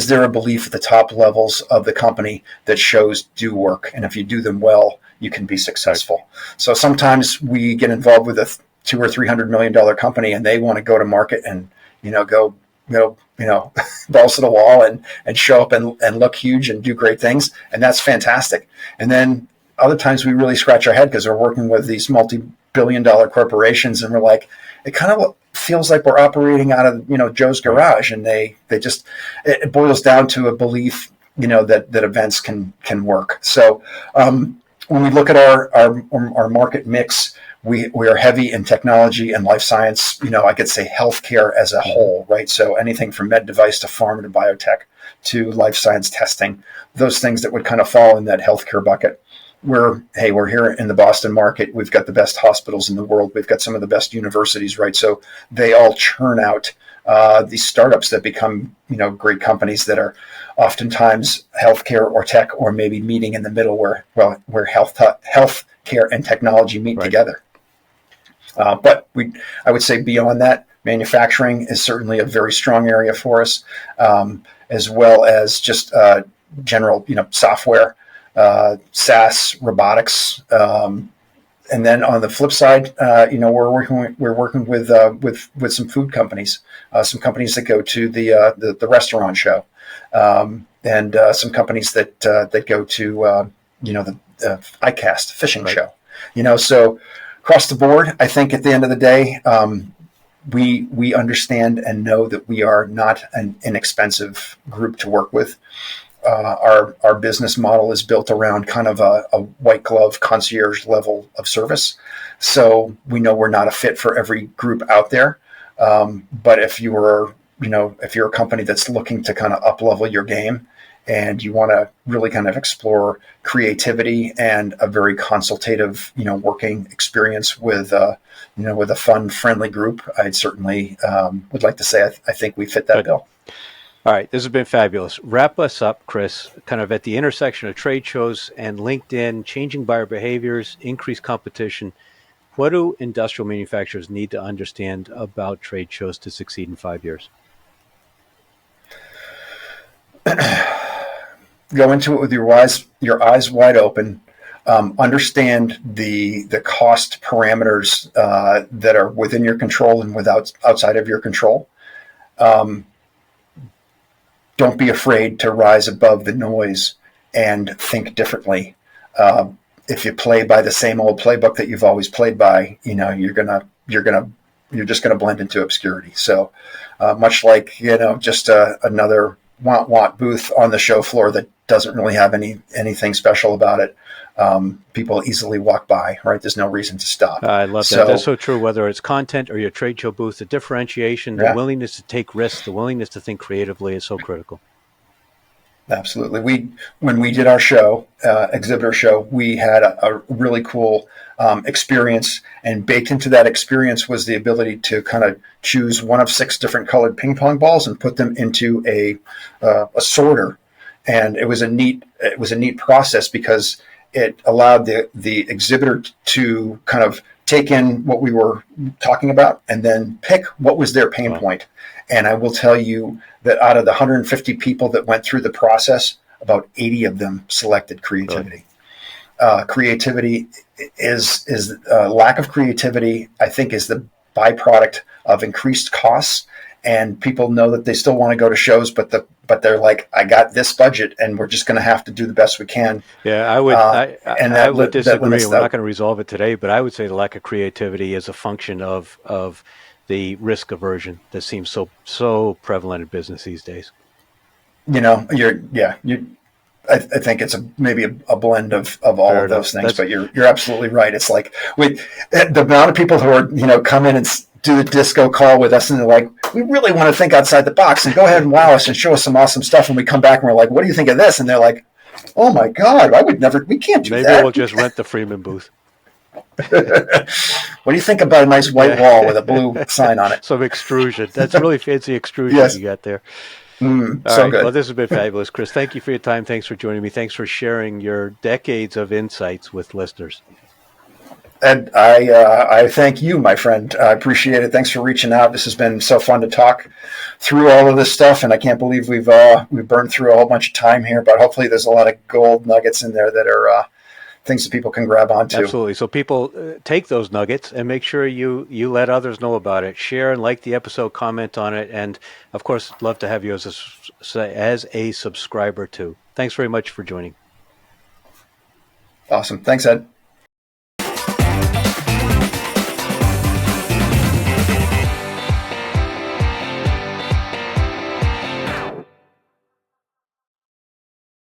there a belief at the top levels of the company that shows do work? And if you do them well, you can be successful. Right. So sometimes we get involved with a $200 or $300 million company and they want to go to market and, go balls to the wall and show up and look huge and do great things. And that's fantastic. And then other times we really scratch our head because we're working with these multi-billion-dollar corporations and we're like, it kind of feels like we're operating out of, Joe's garage, and they just, it boils down to a belief, that events can work. So when we look at our market mix, we are heavy in technology and life science, I could say healthcare as a whole, right? So anything from med device to pharma to biotech to life science testing, those things that would kind of fall in that healthcare bucket. We're here in the Boston market. We've got the best hospitals in the world. We've got some of the best universities, right? So they all churn out these startups that become, great companies that are oftentimes healthcare or tech, or maybe meeting in the middle where healthcare and technology meet together. But I would say beyond that, manufacturing is certainly a very strong area for us, as well as just general, software. SaaS, robotics, and then on the flip side, we're working with some food companies, some companies that go to the restaurant show, and some companies that go to the ICAST fishing show. So across the board, I think at the end of the day, we understand and know that we are not an inexpensive group to work with. Our business model is built around kind of a white glove concierge level of service. So we know we're not a fit for every group out there. But if you're a company that's looking to kind of up level your game and you want to really kind of explore creativity and a very consultative, working experience with a fun, friendly group, I'd certainly would like to say I think we fit that bill. All right, this has been fabulous. Wrap us up, Chris, kind of at the intersection of trade shows and LinkedIn, changing buyer behaviors, increased competition. What do industrial manufacturers need to understand about trade shows to succeed in 5 years? Go into it with your eyes wide open. Understand the cost parameters that are within your control and outside of your control. Don't be afraid to rise above the noise and think differently. If you play by the same old playbook that you've always played by, you're just gonna blend into obscurity. So much like just another want booth on the show floor that doesn't really have anything special about it. People easily walk by, right? There's no reason to stop. I love that. That's so true, whether it's content or your trade show booth, the differentiation, the willingness to take risks, the willingness to think creatively is so critical. Absolutely. When we did our show, Exhibitor show, we had a really cool experience, and baked into that experience was the ability to kind of choose one of 6 different colored ping pong balls and put them into a sorter. And it was a neat process because it allowed the exhibitor to kind of take in what we were talking about and then pick what was their pain point. And I will tell you that out of the 150 people that went through the process, about 80 of them selected creativity. Creativity is lack of creativity, I think, is the byproduct of increased costs. And people know that they still want to go to shows, but they're like, I got this budget, and we're just going to have to do the best we can. Yeah, I would disagree. We're not going to resolve it today, but I would say the lack of creativity is a function of the risk aversion that seems so prevalent in business these days. I think it's maybe a blend of all of those things, but you're absolutely right. It's like the amount of people who are come in and do the disco call with us, and they're like, we really want to think outside the box and go ahead and wow us and show us some awesome stuff. And we come back and we're like, what do you think of this? And they're like, oh my God, we can't do that. Maybe we'll just rent the Freeman booth. What do you think about a nice white wall with a blue sign on it? Some extrusion. That's really fancy extrusion you got there. So right. good. Well, this has been fabulous, Chris. Thank you for your time. Thanks for joining me. Thanks for sharing your decades of insights with listeners. Ed, I thank you, my friend. I appreciate it. Thanks for reaching out. This has been so fun to talk through all of this stuff, and I can't believe we've burned through a whole bunch of time here. But hopefully, there's a lot of gold nuggets in there that are things that people can grab onto. Absolutely. So people take those nuggets and make sure you let others know about it. Share and like the episode, comment on it, and of course, love to have you as a subscriber too. Thanks very much for joining. Awesome. Thanks, Ed.